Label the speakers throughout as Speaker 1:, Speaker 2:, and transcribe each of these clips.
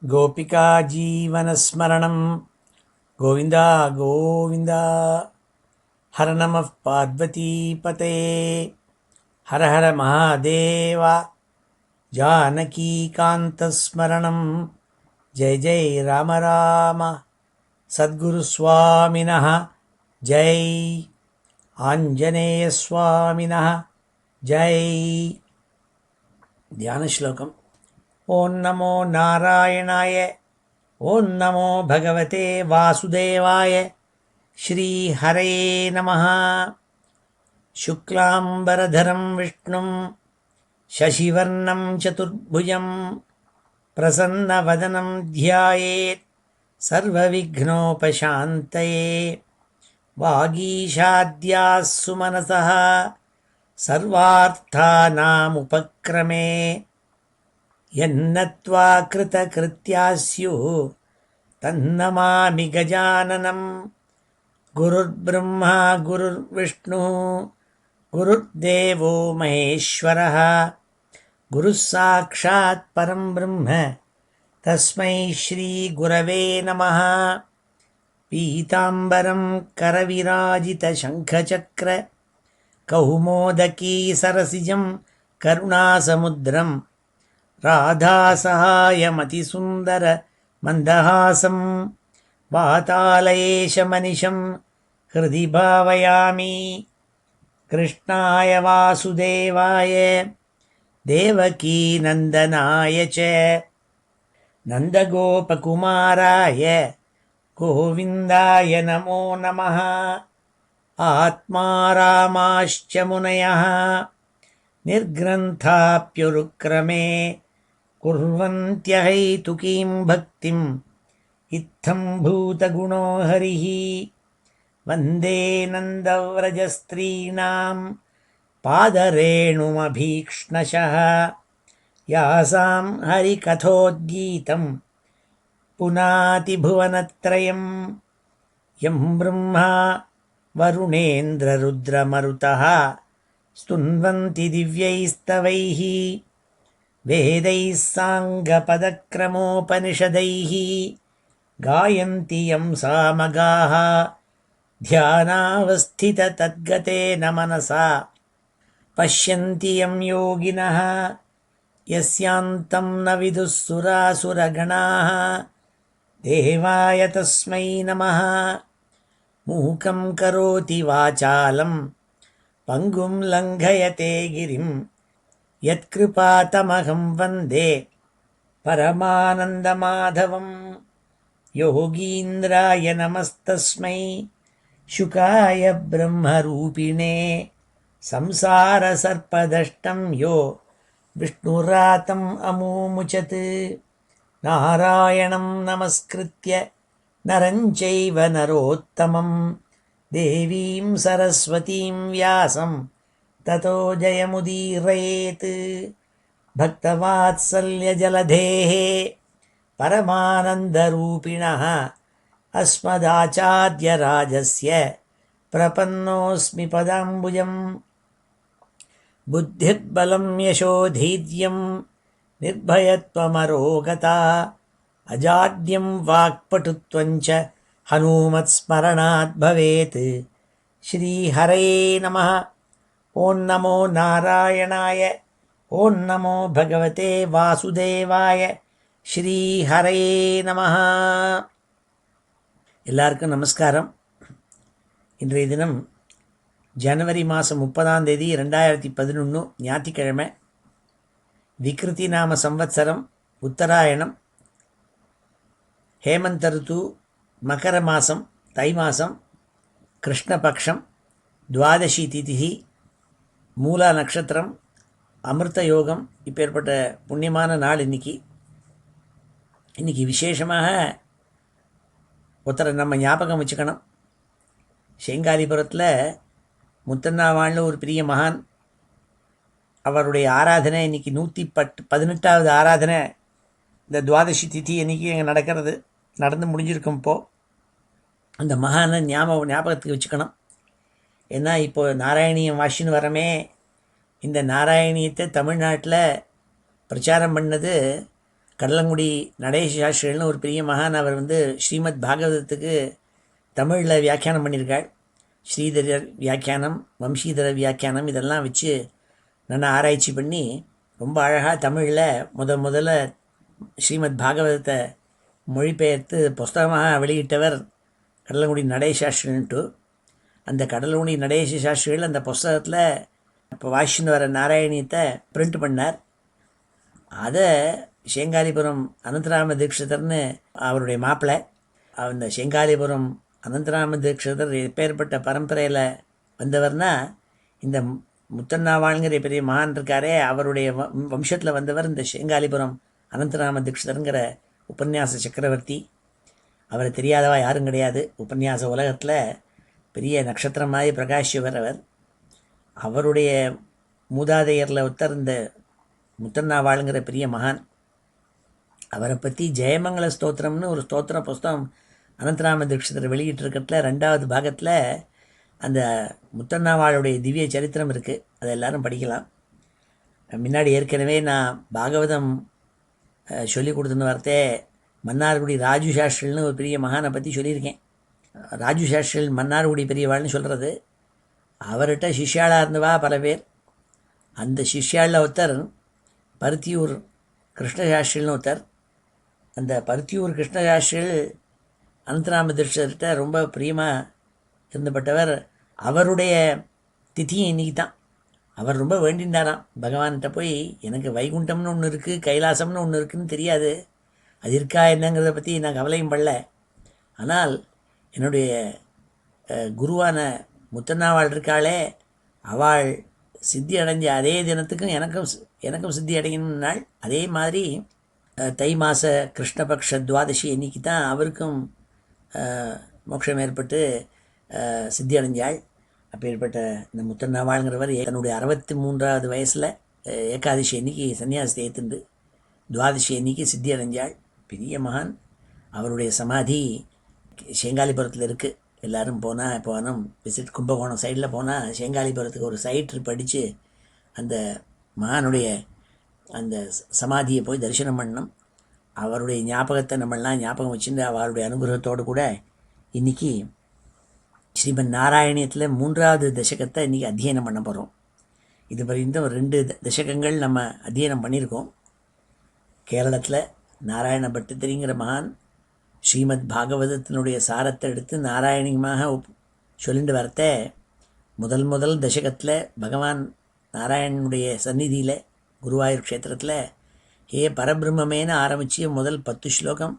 Speaker 1: गोपिका जीवनस्मरणं गोविन्दा गोविन्दा। हर नमः पार्वतीपते। हर हर महादेव। जानकीकान्तस्मरणं जय जय राम राम। सद्गुरुस्वामिनः जय। आञ्जनेयस्वामिनः जय। ध्यानश्लोकम्। ॐ नमो नारायणाय। ॐ नमो भगवते वासुदेवाय। श्रीहरे नमः। शुक्लाम्बरधरं विष्णुं शशिवर्णं चतुर्भुजं प्रसन्नवदनं ध्यायेत् सर्वविघ्नोपशान्तये। वागीशाद्याः सुमनसः सर्वार्थानामुपक्रमे यन्नत्वा कृतकृत्या स्युः तन्नमामि गजाननं। गुरुर्ब्रह्मा गुरुर्विष्णुः गुरुर्देवो महेश्वरः गुरुः साक्षात् परं ब्रह्म तस्मै श्रीगुरवे नमः। पीताम्बरं करविराजितशङ्खचक्र कौमोदकी सरसिजं करुणासमुद्रं राधासहायमतिसुन्दर मन्दहासं वातालयेशमनिशं हृदि भावयामि। कृष्णाय वासुदेवाय देवकीनन्दनाय च नन्दगोपकुमाराय गोविन्दाय नमो नमः। आत्मा रामाश्च मुनयः निर्ग्रन्थाप्युरुक्रमे कुर्वन्त्यहैतुकीं भक्तिम् इत्थं भूतगुणो हरिः। वन्दे नन्दव्रजस्त्रीणां पादरेणुमभीक्ष्णशः यासां हरिकथोद्गीतं पुनातिभुवनत्रयं। यं ब्रह्मा वरुणेन्द्ररुद्रमरुतः स्तुन्वन्ति दिव्यैस्तवैः वेदैः साङ्गपदक्रमोपनिषदैः गायन्ति यं सामगाः ध्यानावस्थिततद्गतेन मनसा पश्यन्ति यं योगिनः यस्यान्तं न विदुः सुरासुरगणाः। देवाय तस्मै नमः। मूकं करोति वाचालं पङ्गुं लङ्घयते गिरिं यत्कृपातमहं वन्दे परमानन्दमाधवं। योगीन्द्राय नमस्तस्मै शुकाय ब्रह्मरूपिणे संसारसर्पदष्टं यो विष्णुरातम् अमूमुचत्। नारायणं नमस्कृत्य नरं चैव नरोत्तमं देवीं सरस्वतीं व्यासं ततो जयमुदीरयेत्। भक्तवात्सल्यजलधेः परमानन्दरूपिणः अस्मदाचार्यराजस्य प्रपन्नोऽस्मि पदाम्बुजं। बुद्धिर्बलं यशोधैर्यं निर्भयत्वमरोगता अजाड्यं वाक्पटुत्वं च हनूमत्स्मरणात् भवेत्। श्रीहरये नमः। ॐ नमो नारायणाय। ॐ नमो भगवते वासुदेवाय। ஸ்ரீஹரயே நமஹ. எல்லாருக்கும் நமஸ்காரம். இன்றைய தினம் ஜனவரி மாதம் 30 2011 ஞாயிற்றுக்கிழமை. விக்ருதி நாம சம்வத்சரம் உத்தராயணம் ஹேமந்த ருத்து மகர மாதம் தை மாதம் கிருஷ்ணபக்ஷம் துவாதசி திதி மூலா நட்சத்திரம் அமிர்த யோகம். இப்பேற்பட்ட புண்ணியமான நாள் இன்றைக்கி விசேஷமாக ஒருத்தரை நம்ம ஞாபகம் வச்சுக்கணும். செங்காலிபுரத்தில் முத்தண்ணாவாழ்னு ஒரு பெரிய மகான், அவருடைய ஆராதனை இன்றைக்கி 118வது ஆராதனை இந்த துவாதசி திதி அன்றைக்கி அங்கே நடந்து முடிஞ்சிருக்கும். இப்போது அந்த மகானை ஞாபகத்துக்கு வச்சுக்கணும். ஏன்னா இப்போது நாராயணியம் வாஷின்னு வரமே, இந்த நாராயணியத்தை தமிழ்நாட்டில் பிரச்சாரம் பண்ணது கடலங்குடி நடேச சாஸ்திரிகள்னு ஒரு பெரிய மகான். அவர் ஸ்ரீமத் பாகவதத்துக்கு தமிழில் வியாக்கியானம் பண்ணியிருக்காள். ஸ்ரீதரர் வியாக்கியானம், வம்சீதர வியாக்கியானம் இதெல்லாம் வச்சு நல்லா ஆராய்ச்சி பண்ணி ரொம்ப அழகாக தமிழில் முதல்ல ஸ்ரீமத் பாகவதத்தை மொழிபெயர்த்து புஸ்தகமாக வெளியிட்டவர் கடலங்குடி நடேச சாஸ்திரின்ட்டு. அந்த கடலங்குடி நடேச சாஸ்திரிகள் அந்த புஸ்தகத்தில் இப்போ வாசின்னு வர நாராயணியத்தை பிரிண்ட் பண்ணார். அதை சேங்காலிபுரம் அனந்தராம தீட்சிதர்னு அவருடைய மாப்பிள்ளை. அந்த சேங்காலிபுரம் அனந்தராம தீட்சிதர் எப்பேற்பட்ட பரம்பரையில் வந்தவர்னா, இந்த முத்தண்ணாவாழ்ங்கிற பெரிய மகான் இருக்காரே, அவருடைய வம்சத்தில் வந்தவர் இந்த சேங்காலிபுரம் அனந்தராம தீட்சிதருங்கிற உபன்யாச சக்கரவர்த்தி. அவரை தெரியாதவா யாரும் கிடையாது. உபன்யாச உலகத்தில் பெரிய நட்சத்திரம் மாதிரி பிரகாஷிவர் அவர். அவருடைய மூதாதையரில் ஒருத்தர் இந்த முத்தண்ணாவாளுங்கிற பெரிய மகான். அவரை பற்றி ஜெயமங்கல ஸ்தோத்திரம்னு ஒரு ஸ்தோத்திர புஸ்தகம் அனந்தராம தீட்சிதர் வெளியிட்டிருக்கிறதுல 2வது பாகத்தில் அந்த முத்தண்ணாவாளுடைய திவ்ய சரித்திரம் இருக்குது. அதை எல்லாரும் படிக்கலாம். முன்னாடி ஏற்கனவே நான் பாகவதம் சொல்லி கொடுத்துன்னு வரத்தே மன்னார்குடி ராஜு சாஸ்திரிகள்னு ஒரு பெரிய மகானை பற்றி சொல்லியிருக்கேன். ராஜு சாஸ்திரிகள் மன்னார்குடி பெரியவாள்னு சொல்கிறது. அவர்கிட்ட சிஷ்யாளாக இருந்தவா பல பேர். அந்த சிஷ்யாளில் ஒருத்தர் பருத்தியூர் கிருஷ்ணசாஸ்திரிகள்னு ஒருத்தர். அந்த பருத்தியூர் கிருஷ்ணசாஸ்திரிகள் அனந்தராம தீட்சிதர்கிட்ட ரொம்ப பிரியமாக இருந்தப்பட்டவர். அவருடைய திதியும் இன்றைக்கி தான். அவர் ரொம்ப வேண்டின்றாராம் பகவான்கிட்ட போய், எனக்கு வைகுண்டம்னு ஒன்று இருக்குது, கைலாசம்னு ஒன்று இருக்குதுன்னு தெரியாது, அது இருக்கா என்னங்கிறத பற்றி நான் கவலையும் படல. ஆனால் என்னுடைய குருவான முத்தண்ணாவாள் இருக்காளே, அவள் சித்தி அடைஞ்ச அதே தினத்துக்கும் எனக்கும் சித்தி அடையணும் நாள். அதே மாதிரி தை மாத கிருஷ்ணபக்ஷ துவாதசி அன்னைக்கு தான் அவருக்கும் மோட்சம் ஏற்பட்டு சித்தி அடைஞ்சாள். அப்பேற்பட்ட இந்த முத்தண்ணாவாளுங்கிறவர் தன்னுடைய 63வது வயசில் ஏகாதசி அன்னைக்கு சன்னியாசத்தை ஏற்றுண்டு துவாதசி அன்னைக்கு சித்தி அடைஞ்சாள். பெரிய மகான். அவருடைய சமாதி சேங்காலிபுரத்தில் இருக்குது. எல்லோரும் போனால் விசிட் கும்பகோணம் சைடில் போனால் சேங்காலிபுரத்துக்கு ஒரு சைட் ட்ரிப் அடித்து அந்த மகானுடைய அந்த சமாதியை போய் தரிசனம் பண்ணணும். அவருடைய ஞாபகத்தை நம்மளாம் ஞாபகம் வச்சுட்டு அவருடைய அனுகிரகத்தோடு கூட இன்றைக்கி ஸ்ரீமன் நாராயணியத்தில் 3வது தசகத்தை இன்றைக்கி அத்தியனம் பண்ண போகிறோம். இது வரைக்கும் 2 தசகங்கள் நம்ம அத்தியனம் பண்ணியிருக்கோம். கேரளத்தில் நாராயண பட்டத்திரிங்கிற மகான் ஸ்ரீமத் பாகவதத்தினுடைய சாரத்தை எடுத்து நாராயணியமாக சொல்லிட்டு வரத்த முதல் தசகத்தில் பகவான் நாராயணனுடைய சந்நிதியில் குருவாயூர் க்ஷேத்திரத்தில் ஹே பரபிரம்மமேன்னு ஆரம்பித்து முதல் 10 ஸ்லோகம்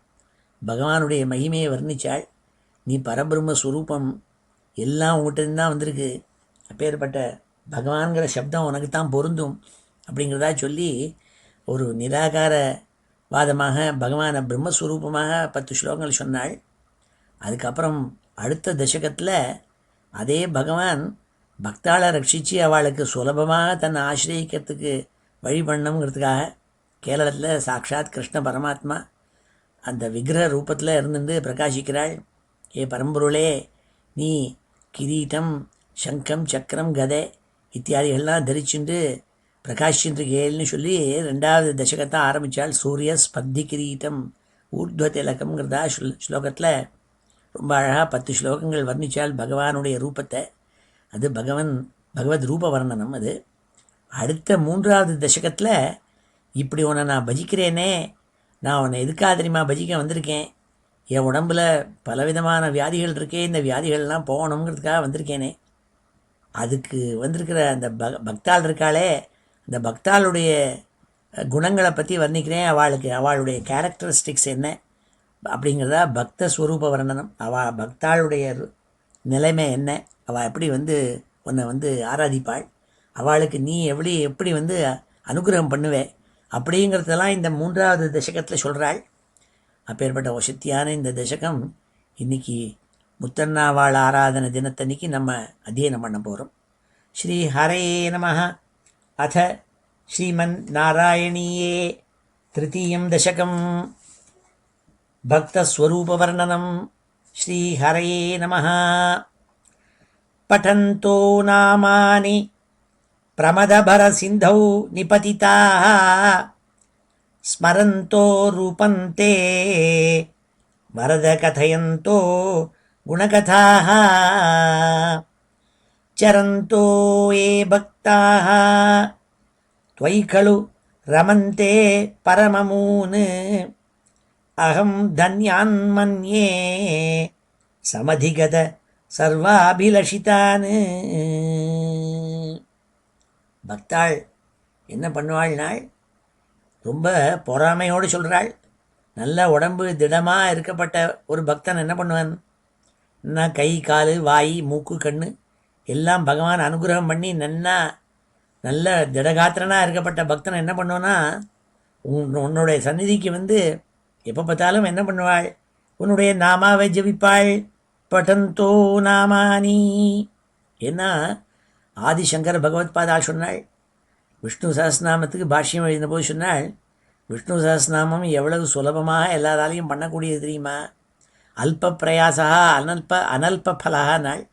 Speaker 1: பகவானுடைய மகிமையை வர்ணித்தாள். நீ பரபிரம்ம ஸ்வரூபம், எல்லாம் உங்கள்கிட்ட தான் வந்திருக்கு, அப்பேற்பட்ட பகவான்கிற சப்தம் உனக்கு தான் பொருந்தும் அப்படிங்கிறதா சொல்லி ஒரு நிராகாரவாதமாக பகவானை பிரம்மஸ்வரூபமாக 10 ஸ்லோகங்கள் சொன்னாள். அதுக்கப்புறம் அடுத்த தசகத்தில் அதே பகவான் பக்தாளை ரட்சித்து அவளுக்கு சுலபமாக தன்னை ஆசிரியக்கிறதுக்கு வழி பண்ணணுங்கிறதுக்காக கேரளத்தில் சாக்ஷாத் கிருஷ்ண பரமாத்மா அந்த விக்கிரக ரூபத்தில் இருந்துட்டு பிரகாசிக்கிறாள். ஏ பரம்பொருளே, நீ கிரீட்டம், சங்கம், சக்கரம், கதை இத்தியாதிகள்லாம் தரிச்சுண்டு பிரகாஷின்றிருக்கேல்னு சொல்லி 2வது தசகத்தை ஆரம்பித்தாள். சூரிய ஸ்பர்தி கிரீட்டம் ஊர்த்வ திலகம்ங்கிறதா ஸ்லோகத்தில் ரொம்ப அழகாக 10 ஸ்லோகங்கள் வர்ணித்தாள் பகவானுடைய ரூபத்தை. அது பகவத் ரூப வர்ணனம். அது அடுத்த 3வது தசகத்தில் இப்படி உன்னை நான் பஜிக்கிறேனே, நான் உன்னை எதுக்காக தெரியுமா பஜிக்க வந்திருக்கேன், என் உடம்பில் பலவிதமான வியாதிகள் இருக்கே, இந்த வியாதிகள்லாம் போகணுங்கிறதுக்காக வந்திருக்கேனே, அதுக்கு வந்திருக்கிற அந்த பக்தாள் இருக்காளே, அந்த பக்தாளுடைய குணங்களை பற்றி வர்ணிக்கிறேன். அவளுடைய கேரக்டரிஸ்டிக்ஸ் என்ன அப்படிங்கிறதா பக்த ஸ்வரூப வர்ணனம். அவள் பக்தாளுடைய நிலைமை என்ன, அவள் எப்படி உன்னை ஆராதிப்பாள், அவளுக்கு நீ எப்படி அனுகிரகம் பண்ணுவே அப்படிங்கிறதெல்லாம் இந்த 3வது தசகத்தில் சொல்கிறாள். அப்பேற்பட்ட வசத்தியான இந்த தசகம் இன்றைக்கி முத்தண்ணாவாள் ஆராதனை தினத்தன்னைக்கு நம்ம அத்தியனம் பண்ண போகிறோம். ஸ்ரீ ஹரே நமஹ. அத ஸ்ரீமன் நாராயணீயே 3யம் தசகம் பக்தஸ்வரூபவர்ணனம். ஸ்ரீ ஹரே நமஹ. படந்தோ நாமானி பிரமதபர சிந்தௌ நிபதிதாः ஸ்மரந்தோ ரூபந்தே வரத கதயந்தோ குணகதாः சரந்தோ ஏ பக்தாः त्वयि खलु रमन्ते परममून् अहं धन्यान् मन्ये समधिगत சர்வாபிலஷிதான். பக்தாள் என்ன பண்ணுவாள்னாள், ரொம்ப பொறாமையோடு சொல்கிறாள். நல்ல உடம்பு திடமாக இருக்கப்பட்ட ஒரு பக்தன் என்ன பண்ணுவான், கை கால் வாய் மூக்கு கண் எல்லாம் பகவான் அனுகிரகம் பண்ணி நல்ல திடகாத்திரனாக இருக்கப்பட்ட பக்தன் என்ன பண்ணுவான்னா, உன்னுடைய சந்நிதிக்கு வந்து எப்போ பார்த்தாலும் என்ன பண்ணுவாள், உன்னுடைய நாமாவை ஜபிப்பாள். பட்டந்தோ நாமானி. ஏன்னா ஆதிசங்கர் பகவத்பாதாள் சொன்னாள், விஷ்ணு சஹஸ்ரநாமத்துக்கு பாஷ்யம் எழுதின போது சொன்னாள், விஷ்ணு சஹஸ்ரநாமம் எவ்வளவு சுலபமாக எல்லாராலையும் பண்ணக்கூடியது தெரியுமா, அல்ப பிரயாசா அனல்ப பலகா நாள்.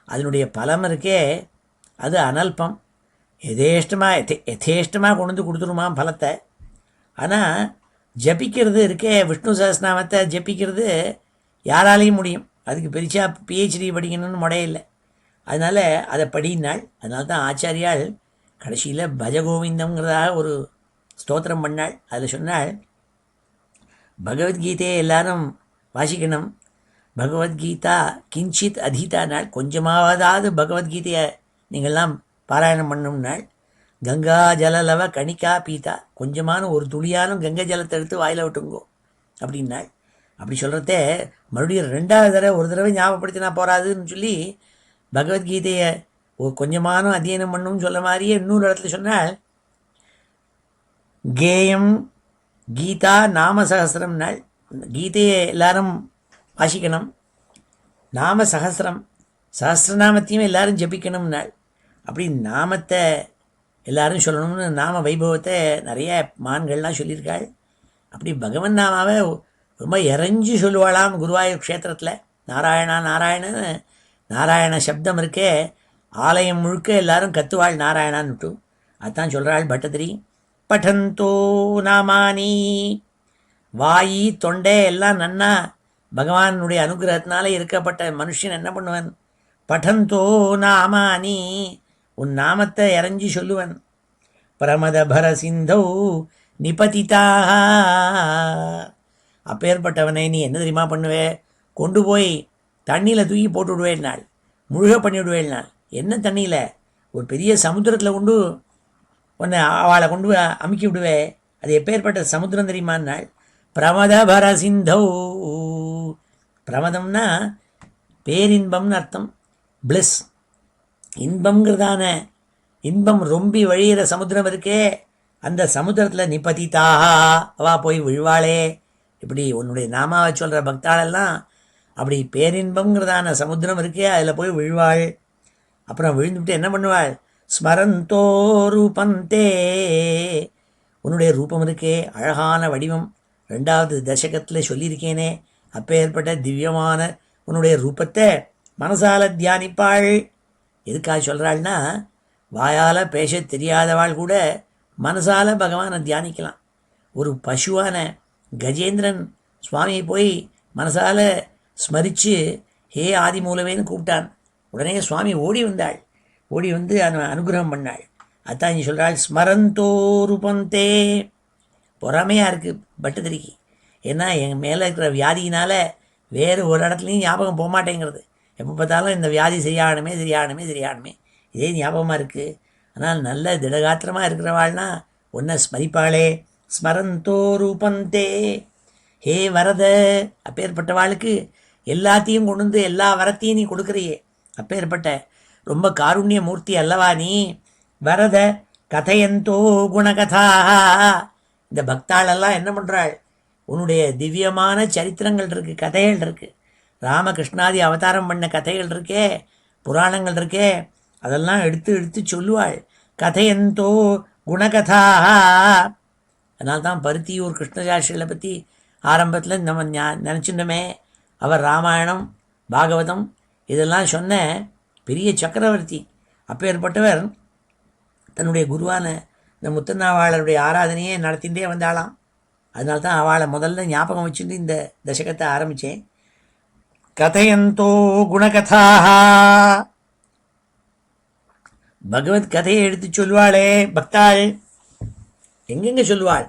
Speaker 1: அதனுடைய பலம் இருக்கே அது அனல்பம், யதேஷ்டமாக கொண்டு வந்து கொடுத்துருமாம் பலத்தை. ஆனால் ஜபிக்கிறது இருக்கே, விஷ்ணு சஹஸ்ரநாமத்தை ஜபிக்கிறது யாராலையும் முடியும், அதுக்கு பெருசா பிஹெச்டி படிக்கணும்னு முடையில்லை. அதனால் அதை படினாள். அதனால தான் ஆச்சாரியால் கடைசியில் பஜகோவிந்தங்கிறதாக ஒரு ஸ்தோத்திரம் பண்ணாள். அதில் சொன்னாள், பகவத்கீதையை எல்லாரும் வாசிக்கணும், பகவத்கீதா கிஞ்சித் அதீதா நாள், கொஞ்சமாவதாவது பகவத்கீதையை நீங்கள்லாம் பாராயணம் பண்ணணும்னாள். கங்கா ஜலலவ கணிக்கா பீதா, கொஞ்சமான ஒரு துளியாலும் கங்கை ஜலத்தை எடுத்து வாயில் விட்டுங்கோ அப்படின்னாள். அப்படி சொல்கிறதே மறுபடியும் 2வது தடவை ஒரு தடவை ஞாபகப்படுத்தினா போகாதுன்னு சொல்லி பகவத்கீதையை கொஞ்சமான அத்தியனம் பண்ணணும்னு சொல்ல மாதிரியே இன்னொரு இடத்துல சொன்னால், கேயம் கீதா நாம சகசிரம் நாள், கீதையை எல்லாரும் வாசிக்கணும், நாம சஹஸ்ரநாமத்தையும் எல்லாரும் ஜபிக்கணும் நாள். அப்படி நாமத்தை எல்லாரும் சொல்லணும்னு நாம வைபவத்தை நிறைய மான்கள்லாம் சொல்லியிருக்காள். அப்படி பகவன் நாமாவை ரொம்ப இறைஞ்சி சொல்லுவாளாம் குருவாயூர் க்ஷேத்திரத்தில். நாராயணா நாராயணன்னு நாராயண சப்தம் இருக்கே, ஆலயம் முழுக்க எல்லாரும் கத்துவாள் நாராயணான்னுட்டு. அதுதான் சொல்கிறாள் பட்டதிரி. பட்டந்தோ நாமானி, வாயி தொண்டை எல்லாம் நன்னா பகவானுடைய அனுகிரகத்தினால இருக்கப்பட்ட மனுஷன் என்ன பண்ணுவன், பட்டந்தோ நாமானி, உன் நாமத்தை இறைஞ்சி சொல்லுவன். பிரமத பர சிந்தௌ நிபதிதாக, அப்பேற்பட்டவனை நீ என்ன தெரியுமா பண்ணுவே, கொண்டு போய் தண்ணியில் தூக்கி போட்டு விடுவேன்னாள், முழுக பண்ணி விடுவேன்னாள். என்ன தண்ணியில், ஒரு பெரிய சமுத்திரத்தில் கொண்டு உன்னை அவளை கொண்டு அமுக்கி விடுவே, அது எப்பேற்பட்ட சமுத்திரம் தெரியுமான்னாள். பிரமத பர சிந்தௌ, பிரமதம்னா பேரின்பம்னு அர்த்தம், பிளிஸ், இன்பங்கிறதான இன்பம் ரொம்பி வழியிற சமுத்திரம் இருக்கே, அந்த சமுத்திரத்தில் நிபதிதாக அவா போய் விழுவாளே. இப்படி உன்னுடைய நாமாவை சொல்கிற பக்தாளெல்லாம் அப்படி பேரின்பங்கிறதான சமுத்திரம் இருக்கே அதில் போய் விழுவாள். அப்புறம் விழுந்துவிட்டு என்ன பண்ணுவாள், ஸ்மரந்தோ ரூபந்தே, உன்னுடைய ரூபம் இருக்கே அழகான வடிவம், 2வது தசகத்தில் சொல்லியிருக்கேனே, அப்பேற்பட்ட திவ்யமான உன்னுடைய ரூபத்தை மனசால தியானிப்பாள். எதுக்காக சொல்கிறாள்னா, வாயால் பேச தெரியாதவாள் கூட மனசால பகவானை தியானிக்கலாம். ஒரு பசுவான கஜேந்திரன் சுவாமியை போய் மனசால ஸ்மரித்து ஹே ஆதி மூலவேன்னு கூப்பிட்டான். உடனே சுவாமி ஓடி வந்தாள், ஓடி வந்து அனுகிரகம் பண்ணாள். அதான் இங்கே சொல்கிறாள், ஸ்மரந்தோ ரூபந்தே. பொறாமையாக இருக்குது பட்டதிரிக்கு, ஏன்னா எங்கள் மேலே இருக்கிற வியாதியினால் வேறு ஒரு இடத்துலையும் ஞாபகம் போக மாட்டேங்கிறது. எப்போ பார்த்தாலும் இந்த வியாதி சரியாகணுமே இதே ஞாபகமாக இருக்குது. ஆனால் நல்ல திடகாத்திரமாக இருக்கிறவாள்னா ஒன்றை ஸ்மரிப்பாளே. ஸ்மரந்தோ ரூபந்தே, ஹே வரத, அப்பேற்பட்டவாளுக்கு எல்லாத்தையும் கொண்டு வந்து எல்லா வரத்தையும் நீ கொடுக்குறியே, அப்பேற்பட்ட ரொம்ப காருண்ய மூர்த்தி அல்லவா நீ. வரத கதையந்தோ குணகதா, இந்த பக்தாளெல்லாம் என்ன பண்ணுறாள், உன்னுடைய திவ்யமான சரித்திரங்கள் இருக்குது, கதைகள் இருக்குது, ராமகிருஷ்ணாதி அவதாரம் பண்ண கதைகள் இருக்கே, புராணங்கள் இருக்கே, அதெல்லாம் எடுத்து சொல்லுவாள். கதையந்தோ குணகதா. அதனால்தான் பருத்தியூர் கிருஷ்ணசாஸ்திரிகளை பற்றி ஆரம்பத்தில் நம்ம நினச்சிருந்தோமே, அவர் ராமாயணம் பாகவதம் இதெல்லாம் சொன்ன பெரிய சக்கரவர்த்தி. அப்பேற்பட்டவர் தன்னுடைய குருவான இந்த முத்தண்ணாவாளருடைய ஆராதனையே நடத்திகிட்டே வந்தாலாம். அதனால தான் அவளை முதல்ல ஞாபகம் வச்சுட்டு இந்த தசகத்தை ஆரம்பித்தேன். கதையந்தோ குணகதாக, பகவத் கதையை எடுத்து சொல்வாளே பக்தாள், எங்கெங்கே சொல்லுவாள்,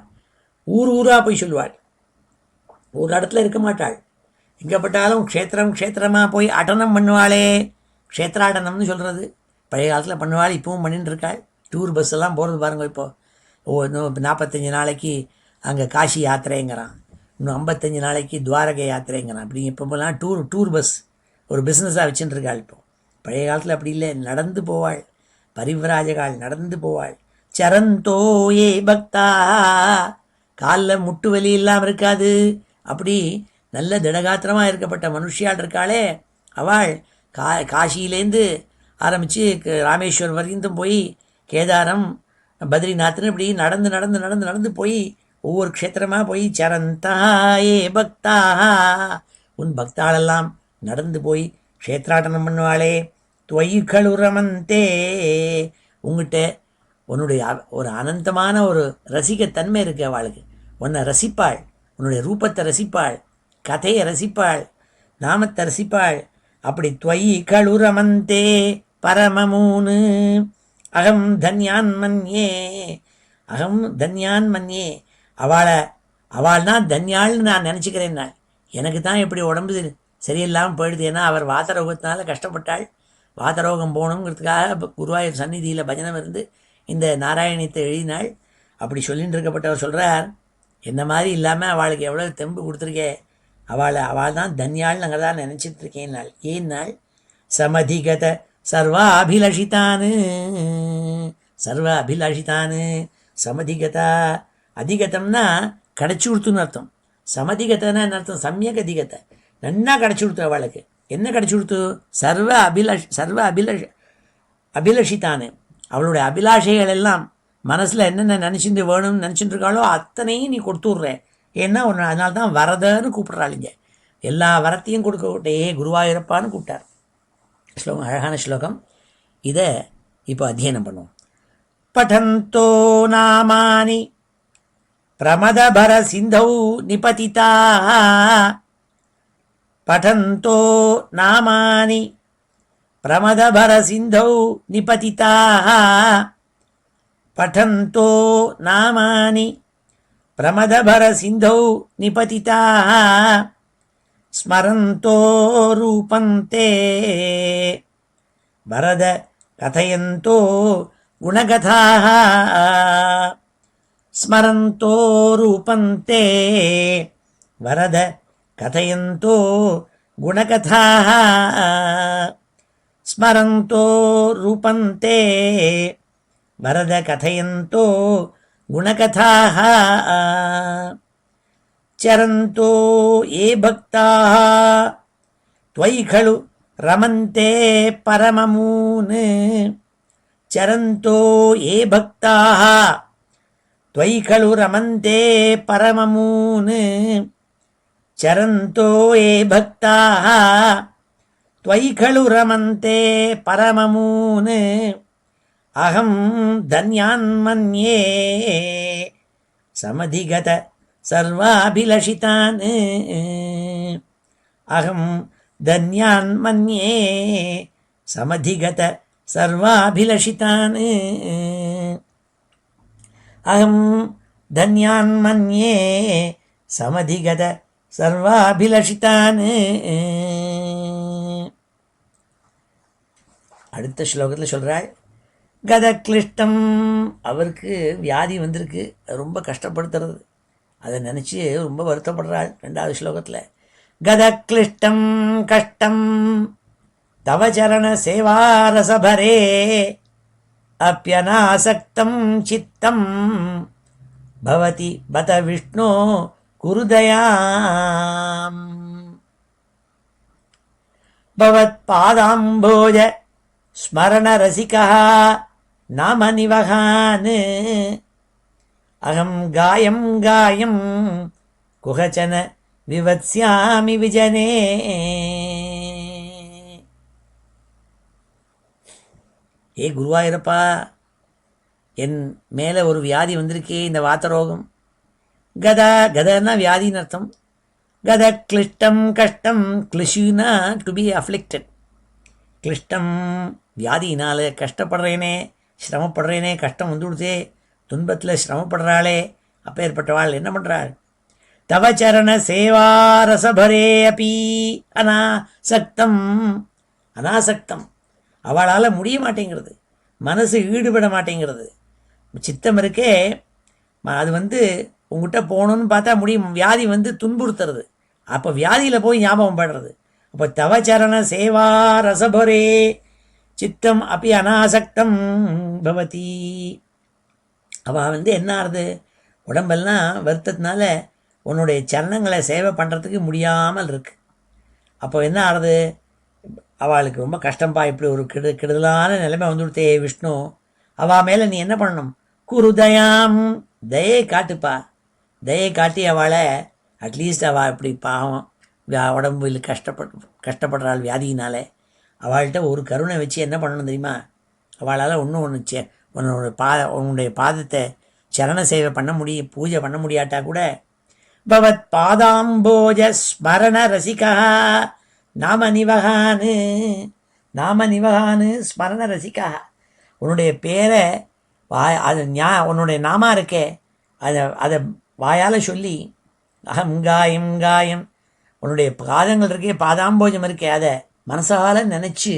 Speaker 1: ஊர் ஊராக போய் சொல்லுவாள். ஒரு இடத்துல இருக்க மாட்டாள், எங்கப்பட்டாலும் க்ஷேத்திரமாக போய் அடனம் பண்ணுவாளே. க்ஷேத்ராடனம்னு சொல்கிறது பழைய காலத்தில் பண்ணுவாள், இப்பவும் பண்ணிட்டு இருக்காள். டூர் பஸ் எல்லாம் போகிறது பாருங்கள். இப்போது இன்னும் 45 நாளைக்கு அங்கே காசி யாத்திரைங்கிறான், இன்னும் 55 நாளைக்கு துவாரகை யாத்திரைங்கிறான். அப்படி இப்போலாம் டூர் பஸ் ஒரு பிஸ்னஸாக வச்சுட்டு இருக்காள். இப்போ பழைய காலத்தில் அப்படி இல்லை, நடந்து போவாள், பரிவிராஜகாள் நடந்து போவாள். சரந்தோ ஏ பக்தா, காலில் முட்டு வலி இல்லாமல் இருக்காது, அப்படி நல்ல திடகாத்திரமாக இருக்கப்பட்ட மனுஷியாள் இருக்காளே அவள். காசியிலேருந்து ஆரம்பித்து ராமேஸ்வரம் வரைக்கும் போய் கேதாரம் பத்ரிநாத்னு இப்படி நடந்து நடந்து நடந்து நடந்து போய் ஒவ்வொரு க்ஷேத்திரமாக போய் சரந்தாயே பக்தா, உன் பக்தாளெல்லாம் நடந்து போய் க்ஷேத்ராட்டனம் பண்ணுவாளே. துவைகளுரமந்தே, உங்ககிட்ட உன்னுடைய ஒரு அனந்தமான ஒரு ரசிகத்தன்மை இருக்குது அவளுக்கு. உன்னை ரசிப்பாள், உன்னுடைய ரூபத்தை ரசிப்பாள், கதையை ரசிப்பாள், நாமத்தை ரசிப்பாள். அப்படி துவைகளுரமந்தே பரமமூனு அகம் தன்யான் மன்யே, அகம் தன்யான் மன்யே, அவள்னா தன்யாள்னு நான் நினச்சிக்கிறேன். நான் எனக்கு தான் எப்படி உடம்பு சரியில்லாமல் போயிடுது. ஏன்னா அவர் வாதரோகத்தினால கஷ்டப்பட்டாள். வாதரோகம் போகணுங்கிறதுக்காக குருவாயூர் சந்நிதியில் பஜனம் இருந்து இந்த நாராயணியத்தை எழுதினாள். அப்படி சொல்லின்னு இருக்கப்பட்டவர் சொல்கிறார், என்ன மாதிரி இல்லாமல் அவளுக்கு எவ்வளோ தெம்பு கொடுத்துருக்கே, அவள் தான் தன்யாள்ங்கிறதா நினச்சிட்ருக்கேன் நாள். ஏன்னாள் சமதிகத சர்வ அபிலஷிதானு, சர்வ அபிலாஷிதானு சமதிகதா. அதிகதம்னா கிடச்சி கொடுத்துன்னு அர்த்தம். சமதிகத்தைன்னா என்ன அர்த்தம், சமயக் அதிகத்தை நன்னா கிடச்சி கொடுத்து அவளுக்கு. என்ன கிடச்சி கொடுத்து, சர்வ அபிலஷிதானு, அவளுடைய அபிலாஷைகள் எல்லாம் மனசில் என்னென்ன நினச்சிட்டு வேணும்னு நினச்சிட்டு இருக்காளோ அத்தனையும் நீ கொடுத்துட்றேன். ஏன்னா ஒன்று, அதனால தான் வரதன்னு கூப்பிட்றாளிங்க. எல்லா வரத்தையும் கொடுக்கட்டே குருவாயூரப்பான்னு கூப்பிட்டார். ஸ்லோகம், அழகான ஸ்லோகம். இதை இப்போ அத்தியனம் பண்ணுவோம். படந்தோ நாமானி பிரமதபர சிந்தௌ நிபதிதாः, படந்தோ நாமானி பிரமதபர சிந்தௌ நிபதிதாः, படந்தோ நாமானி பிரமதபர சிந்தௌ நிபதிதாः, ஸ்மரந்தோ ரூபந்தே வரத கதயந்தோ குணகதாः, ஸ்மரந்தோ ரூபந்தே வரத கதயந்தோ குணகதாः, ஸ்மரந்தோ ரூபந்தே வரத கதயந்தோ குணகதாः, சரந்தோ ஏ பக்தாः त्वयि खलु रमन्ते परममून्, चरन्तो ये भक्ताः त्वयि खलु रमन्ते परममून्, चरन्तो ये भक्ताः त्वयि खलु रमन्ते परममून्, अहं धन्यान् मन्ये समधिगत सर्वाभिलषितान्, अहं धन्यान् मन्ये समधिगत सर्वाभिलषितान्, अहं धन्यान् मन्ये समधिगत सर्वाभिलषितान्. அடுத்த ஸ்லோகத்தில் சொல்கிறாள், கதக்லிஷ்டம், அவருக்கு வியாதி வந்திருக்கு, ரொம்ப கஷ்டப்படுத்துறது, அதை நினச்சி ரொம்ப வருத்தப்படுறாள். 2வது ஸ்லோகத்தில் கதக்லிஷ்டம் கஷ்டம் தவ சரண சேவாரசபரே அப்யநாசக்தம் சித்தம் பவதி பத விஷ்ணோ குருதயாம், பவத் பாதாம்போஜ ஸ்மரண ரசிகா நாம நிவகான், அகம் காயம் காயம் குஹச்சன விவத்ஸ்யாமி விஜனே. ஏ குருவாயூரப்பா, என் மேலே ஒரு வியாதி வந்திருக்கே, இந்த வாத்தரோகம். கதா, கதன்னா வியாதின்னு அர்த்தம். கத கிளிஷ்டம் கஷ்டம், கிளிஷுனா டு பி அஃப்ளிக்டட். கிளிஷ்டம் வியாதியினால கஷ்டப்படுறேனே, சிரமப்படுறேனே, கஷ்டம் வந்துடுதே, துன்பத்தில் சிரமப்படுறாளே, அப்பேற்பட்டவாள் என்ன பண்ணுறாள்? தவ சரண சேவாரசபரே அப்பி அனாசக்தம். அனாசக்தம் அவளால் முடிய மாட்டேங்கிறது, மனசு ஈடுபட மாட்டேங்கிறது. சித்தம் இருக்கே, அது உங்ககிட்ட போகணுன்னு பார்த்தா முடியும், வியாதி துன்புறுத்துறது. அப்போ வியாதியில் போய் ஞாபகம் படுறது. அப்போ தவச்சரண சேவா ரசபரே சித்தம் அப்படி அனாசக்தம் பவதி. அவள் என்ன ஆறுது, உடம்பெல்லாம் வருத்தத்தினால உன்னுடைய சரணங்களை சேவை பண்ணுறதுக்கு முடியாமல் இருக்கு. அப்போ என்ன ஆறுது, அவளுக்கு ரொம்ப கஷ்டம்பா, இப்படி ஒரு கெடுதலான நிலைமை வந்துவிட்டே விஷ்ணு, அவள் மேலே நீ என்ன பண்ணணும்? குருதயாம், தயை காட்டுப்பா. தயை காட்டி அவளை அட்லீஸ்ட் அவள் இப்படி பாவம் உடம்புல கஷ்டப்படுறாள் வியாதியினாலே, அவள்கிட்ட ஒரு கருணை வச்சு என்ன பண்ணணும் தெரியுமா? அவளால் ஒன்று உன்னுடைய பாதத்தை சரண சேவை பண்ண முடியும், பூஜை பண்ண முடியாட்டா கூட பவத் பாதாம்போஜ ஸ்மரண ரசிகா நாம நிவகானு ஸ்மரண ரசிகா. உன்னுடைய பேரை அது உன்னுடைய நாமா இருக்கே, அதை வாயால் சொல்லி அகம் காயம் காயம், உன்னுடைய பாதங்கள் இருக்கே, பாதாம்போஜம் இருக்கே, அதை மனசால நினச்சி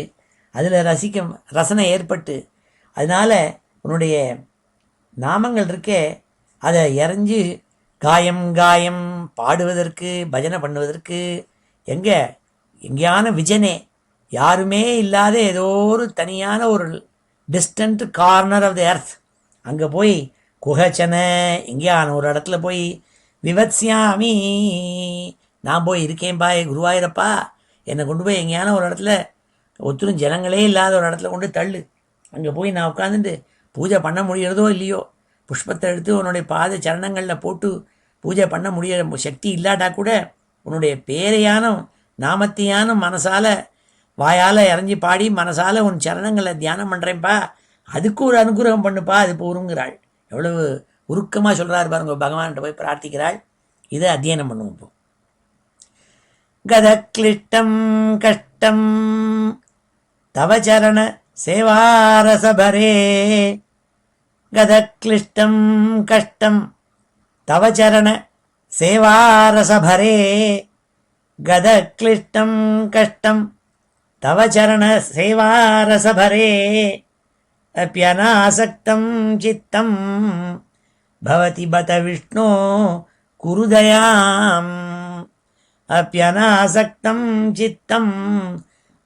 Speaker 1: அதில் ரசனை ஏற்பட்டு, அதனால் உன்னுடைய நாமங்கள் இருக்கே அதை இறைஞ்சி காயம் காயம் பாடுவதற்கு, பஜனை பண்ணுவதற்கு, எங்கேயான விஜனே, யாருமே இல்லாத ஏதோ ஒரு தனியான ஒரு distant corner of the earth, அங்கே போய் குஹச்சன எங்கேயான ஒரு இடத்துல போய் விவத்ஸ்யாமி, நான் போய் இருக்கேன்பா குருவாயிரப்பா, என்னை கொண்டு போய் எங்கேயான ஒரு இடத்துல ஒத்துரும் ஜனங்களே இல்லாத ஒரு இடத்துல கொண்டு தள்ளு, அங்கே போய் நான் உட்காந்துட்டு பூஜை பண்ண முடியறதோ இல்லையோ, புஷ்பத்தை எடுத்து உன்னுடைய பாத சரணங்களில் போட்டு பூஜை பண்ண முடிய சக்தி இல்லாட்டா கூட உன்னுடைய பேரையானும் நாமத்தையானும் மனசால் வாயால் இறஞ்சி பாடி மனசால் உன் சரணங்களை தியானம் பண்ணுறேன்ப்பா, அதுக்கு ஒரு அனுகிரகம் பண்ணுப்பா, அது போருங்கிறாள். எவ்வளவு உருக்கமாக சொல்கிறார் பாருங்க, பகவான்கிட்ட போய் பிரார்த்திக்கிறாள். இதை அத்தியனம் பண்ணுவோம். இப்போ கத கிளிஷ்டம் கஷ்டம் தவச்சரண சேவாரசபரே, கத கிளிஷ்டம் கஷ்டம் தவச்சரண சேவாரசபரே, கத கிளிஷ்டம் கஷ்டம் தவச்சரண சேவாரசபரே, அப்யனாசக்தம் சித்தம் பவதி பத விஷ்ணோ குருதயாம். அப்யனாசக்தம் சித்தம்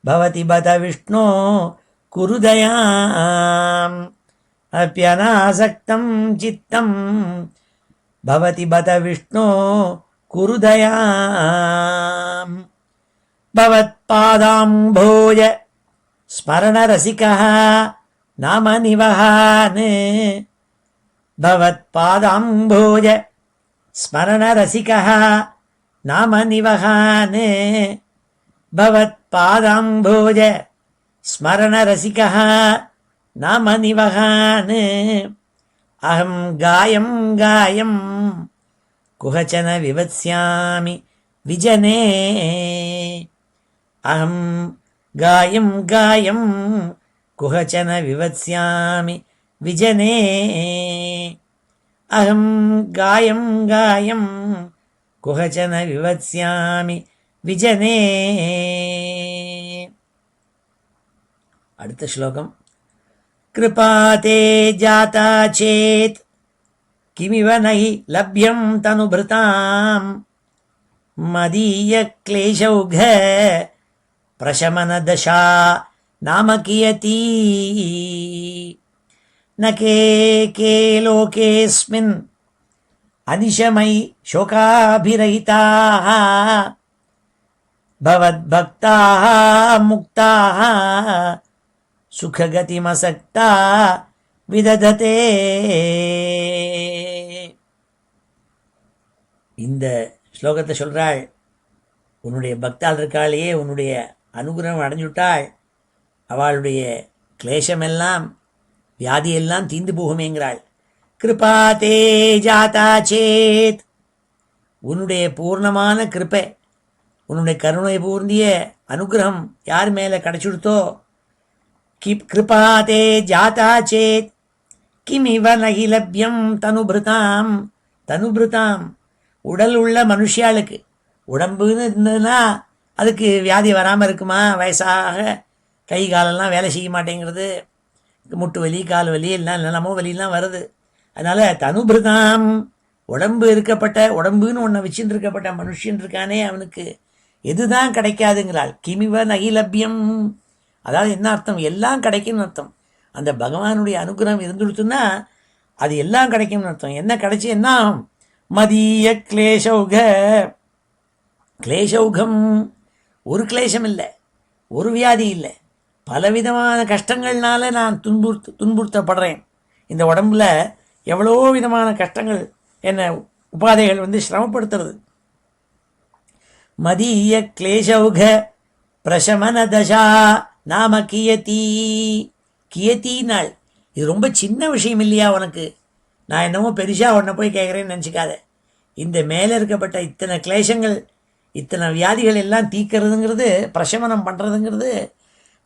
Speaker 1: பவதி பத விஷ்ணோ குருதயாம். அப்யனாசக்தம் சித்தம் பவதி பத விஷ்ணோ குருதயாம். பவத்பாதாம்போஜ ஸ்மரணரசிகா நாம நிவஹான். பவத்பாதாம்போஜ ஸ்மரணரசிகா நாம நிவஹான். பவத்பாதாம்போஜ ஸ்மரணரசிகா நாம நிவஹான். அஹம் காயம் காயம் குஹச்சன விவத்ஸ்யாமி விஜனே. அஹம் காயம் காயம் குஹச்சன விவத்ஸ்யாமி விஜனே. அஹம் காயம் காயம் குஹச்சன விவத்ஸ்யாமி விஜனே. அடுத்த ஸ்லோகம். கிருபாதே ஜாதா சேத் கிமிவ நஹி லப்யம் தனுபிருதாம் மதீய க்லேஷௌக பிரசமன தசா நாம கியதி. ந கே கே லோகேஸ்மின் அனிஷமை சோகாபிரஹிதாः பவத்பக்தாः முக்தாः சுககதிமசக்தா விதததே. இந்த ஸ்லோகத்தை சொல்கிறாள், உன்னுடைய பக்தாள் இருக்காளையே, உன்னுடைய அனுகிரகம் அடைஞ்சுட்டாள், அவளுடைய கிளேசமெல்லாம் வியாதியெல்லாம் தீந்து போகுமேங்கிறாள். கிருபா தே ஜாதா சேத், உன்னுடைய பூர்ணமான கிருப்பை, உன்னுடைய கருணை பூர்ந்திய அனுகிரகம் யார் மேலே கிடைச்சுடுத்தோ, கிருபா தே ஜாதா சேத் கிமிவ நகி லப்யம் தனுபிருதாம். தனுபிருதாம் உடல் உள்ள மனுஷியாளுக்கு, உடம்புன்னு இருந்ததுன்னா அதுக்கு வியாதி வராமல் இருக்குமா? வயசாக கை காலெல்லாம் வேலை செய்ய மாட்டேங்கிறது, முட்டு வலி கால் வலி எல்லாம் நிலமோ வலியெல்லாம் வருது. அதனால் தனுபிருதாம் உடம்பு இருக்கப்பட்ட, உடம்புன்னு ஒன்றை வச்சுட்டு இருக்கப்பட்ட மனுஷன் இருக்கானே அவனுக்கு எதுதான் கிடைக்காதுங்கிறாள். கிமிவ நகிலபியம், அதாவது என்ன அர்த்தம்? எல்லாம் கிடைக்கும்னு அர்த்தம். அந்த பகவானுடைய அனுகிரகம் இருந்துடுத்துன்னா அது எல்லாம் கிடைக்கும்னு அர்த்தம். என்ன கிடைச்சி என்ன ஆகும்? மதிய கிளேஷௌக, கிளேஷௌகம் ஒரு கிளேஷம் இல்லை, ஒரு வியாதி இல்லை, பலவிதமான கஷ்டங்கள்னால நான் துன்புறுத்தப்படுறேன். இந்த உடம்புல எவ்வளோ விதமான கஷ்டங்கள் என்ன உபாதைகள் சிரமப்படுத்துறது. மதிய கிளேஷௌக பிரசமன தசா நாம கியதி. கியத்தி நாள், இது ரொம்ப சின்ன விஷயம் இல்லையா உனக்கு? நான் என்னமோ பெருசாக உன்னை போய் கேட்குறேன்னு நினச்சிக்காத. இந்த மேலே இருக்கப்பட்ட இத்தனை கிளேஷங்கள், இத்தனை வியாதிகள் எல்லாம் தீக்கிறதுங்கிறது, பிரசமனம் பண்ணுறதுங்கிறது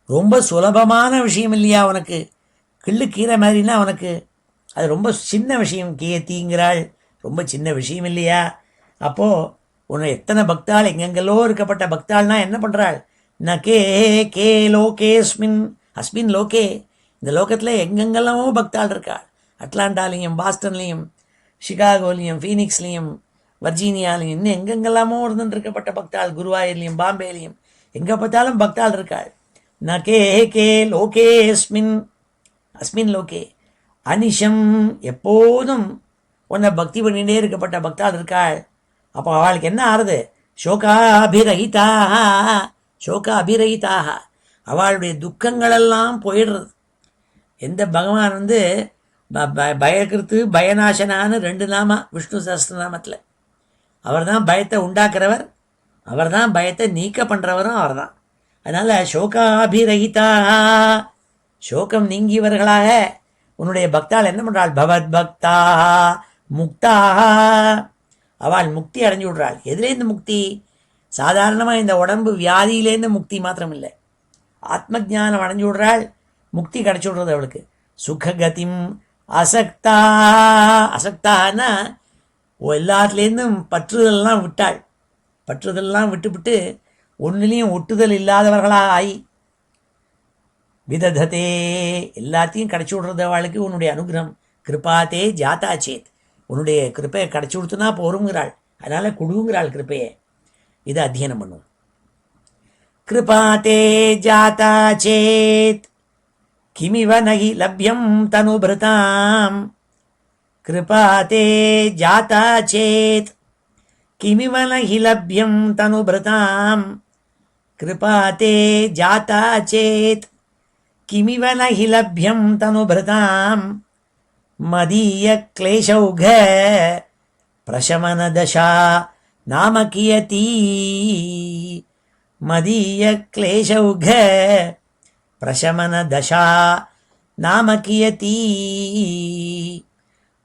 Speaker 1: ரொம்ப சுலபமான விஷயம் இல்லையா உனக்கு? கிள்ளு கீரை மாதிரினா உனக்கு அது ரொம்ப சின்ன விஷயம். கியத்திங்கிறாள், ரொம்ப சின்ன விஷயம் இல்லையா? அப்போது உன்னை எத்தனை பக்தாள், எங்கெங்கெல்லோ இருக்கப்பட்ட பக்தாள்னா என்ன பண்ணுறாள்? ந கே கே லோகேஸ்மின் அஸ்மின் லோகே, இந்த லோகத்தில் எங்கெங்கெல்லாமோ பக்தாள் இருக்காள். அட்லாண்டாலையும், பாஸ்டன்லேயும், சிகாகோலையும், ஃபீனிக்ஸ்லேயும், வர்ஜீனியாலையும், இன்னும் எங்கெங்கெல்லாமோ இருந்துருக்கப்பட்ட பக்தாள், குருவாயூர்லேயும், பாம்பேலையும், எங்கே பார்த்தாலும் பக்தாள் இருக்காள். ந கே கே லோகே அஸ்மின் லோகே அனிஷம், எப்போதும் உன்னை பக்தி பண்ணிகிட்டே இருக்கப்பட்ட பக்தாள் இருக்காள். அப்போ அவளுக்கு என்ன ஆறுது? சோகாபிரகிதாக, சோகாபிரகிதாக, அவளுடைய துக்கங்களெல்லாம் போயிடுறது. எந்த பகவான் பயக்கிருத்து பயநாசனான்னு 2 நாமா விஷ்ணு சஹஸ்ரநாமத்தில், அவர் தான் பயத்தை உண்டாக்குறவர், அவர் தான் பயத்தை நீக்க பண்ணுறவரும் அவர் தான். அதனால் சோகாபிரகிதாக, சோகம் நீங்கியவர்களாக உன்னுடைய பக்தாள் என்ன பண்ணுறாள்? பவத் பக்தா முக்தாக, அவள் முக்தி அடைஞ்சு விடுறாள். எதுலேருந்து முக்தி? சாதாரணமாக இந்த உடம்பு வியாதியிலேருந்து முக்தி மாத்திரம் இல்லை, ஆத்ம ஜானம் அடைஞ்சு விடுறாள், முக்தி கிடச்சி விடுறது அவளுக்கு. சுககதிம் அசக்தா, அசக்தான்னா எல்லாத்துலேருந்தும் பற்றுதல்லாம் விட்டாள். பற்றுதல்லாம் விட்டுவிட்டு ஒன்றுலேயும் ஒட்டுதல் இல்லாதவர்களாக ஆகி விதததே, எல்லாத்தையும் கிடச்சி விடுறது அவளுக்கு உன்னுடைய அனுகிரகம். கிருபாத்தே ஜாதா சேத், உன்னுடைய கிருப்பையை கிடச்சி கொடுத்துனா போருங்கிறாள். அதனால் கொடுங்கிறாள் கிருப்பையை. இதை அத்தியனம் பண்ணுவோம். கிருபாத்தே ஜாதா சேத் கிமிவ நகி லப்யம் தனுபிருதாம். கிருபாத்தே ஜாதா சேத் கிமிவ நகி லப்யம் தனுபிருதாம். கிருபாத்தே ஜாதா சேத் கிமிவ நகி லப்யம் தனுபிருதாம். மதீய கிளேஷௌக பிரசமன தசா நாம கியதி. மதீய கிளேஷௌக பிரசமன தசா நாம கியதி.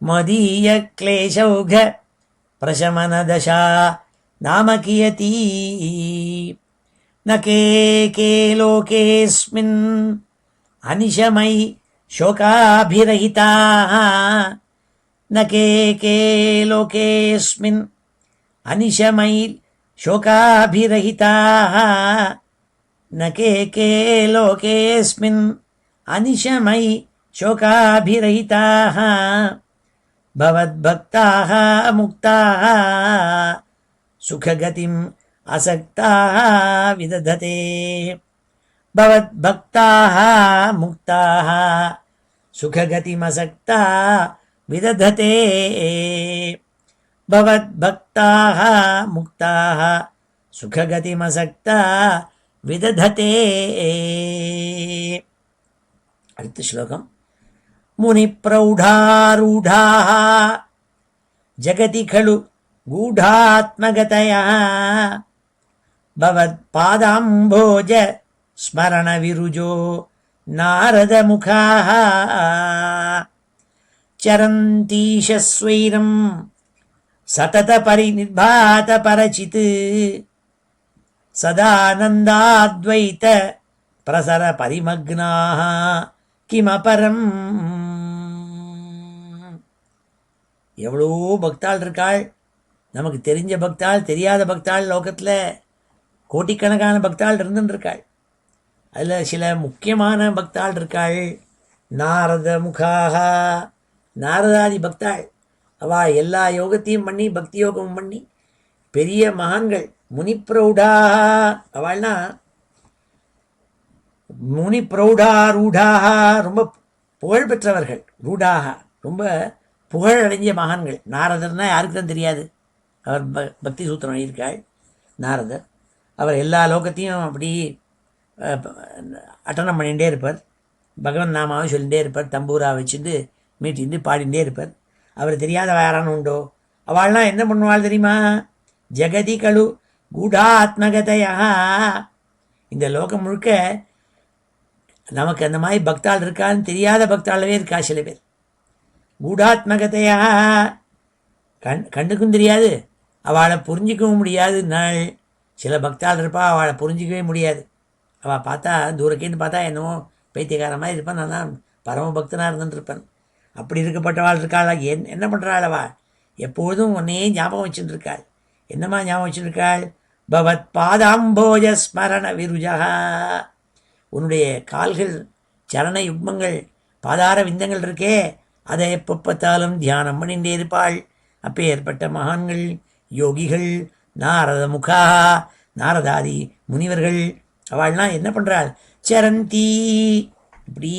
Speaker 1: மதீய கிளேஷௌக பிரசமன தசா நாம கியதி. ந கே கே லோகேஸ்மின் அனிஷமை शोकाभिरहिताः. न के के लोकेऽस्मिन् अनिशमयि शोकाभिरहिताः. न के के लोकेऽस्मिन् अनिशमयि शोकाभिरहिताः. भवद्भक्ताः मुक्ताः सुखगतिम् असक्ताः विदधते. भवद्भक्ताः मुक्ताः सुखगतिमसक्ता विदधते. भवद्भक्ताः मुक्ताः सुखगतिमसक्ता विदधते. அடுத்த ஸ்லோகம். मुनिप्रौढारूढाः जगति खलु गूढात्मगतयः. भवत्पादाम्भोज स्मरणविरुजो நாரதமுகாः சரந்தீஷஸ்வைரம் சதத பரிநிர்பாத பரசித் சதானந்தாத்வைத பிரசர பரிமக்னாः கிமபரம். எவ்வளோ பக்தாள் இருக்காள், நமக்கு தெரிஞ்ச பக்தாள், தெரியாத பக்தாள், லோகத்தில் கோட்டிக்கணக்கான பக்தாள் இருந்துருக்காள். அதில் சில முக்கியமான பக்தாள் இருக்காள். நாரத முகாக, நாரதாதி பக்தாள். அவள் எல்லா யோகத்தையும் பண்ணி, பக்தி யோகமும் பண்ணி பெரிய மகான்கள். முனிப்ரௌடாக, அவள்னா முனிப்ரௌடாரூடாக, ரொம்ப புகழ்பெற்றவர்கள். ரூடாக, ரொம்ப புகழடைஞ்ச மகான்கள். நாரதர்னா யாருக்கு தான் தெரியாது. அவர் பக்தி சூத்திரம் எழுதியிருக்காள் நாரதர். அவர் எல்லா லோகத்தையும் அப்படி அட்டனம் பண்ணிகிட்டே இருப்பார். பகவன் நாமாவை சொல்லிகிட்டே இருப்பார். தம்பூரா வச்சுட்டு மீட்டிட்டு பாடிகிட்டே இருப்பார். அவர் தெரியாத யாரானு உண்டோ? அவள்லாம் என்ன பண்ணுவாள் தெரியுமா? ஜெகதி கழு கூடாத்மகதையா. இந்த லோகம் முழுக்க நமக்கு அந்த மாதிரி பக்தாள் இருக்கான்னு தெரியாத பக்தாளவே இருக்கா சில பேர். கூடாத்மகதையா, கண்ணுக்கும் தெரியாது, அவளை புரிஞ்சிக்கவும் முடியாது. நாள் சில பக்தாள் இருப்பா, அவளை புரிஞ்சிக்கவே முடியாது. அவள் பார்த்தா தூரக்கேன்னு பார்த்தா என்னமோ பைத்தியக்கார மாதிரி இருப்பான். நான் தான் பரம பக்தனாக இருந்துட்டுருப்பேன். அப்படி இருக்கப்பட்டவாள் இருக்காள். என்ன பண்ணுறாள் அவள்? எப்பொழுதும் உன்னையே ஞாபகம் வச்சுட்டு இருக்காள். என்னம்மா ஞாபகம் வச்சுருக்காள்? பவத் பாதாம்போஜ ஸ்மரண விருஜா. உன்னுடைய கால்கள், சரண யுக்மங்கள், பாதார விந்தங்கள் இருக்கே, அதை எப்போ பார்த்தாலும் தியானம் பண்ணிகிட்டே இருப்பாள். அப்போ ஏற்பட்ட மகான்கள், யோகிகள், நாரத முகா, நாரதாதி முனிவர்கள், அவள்லாம் என்ன பண்ணுறாள்? சரந்தி, இப்படி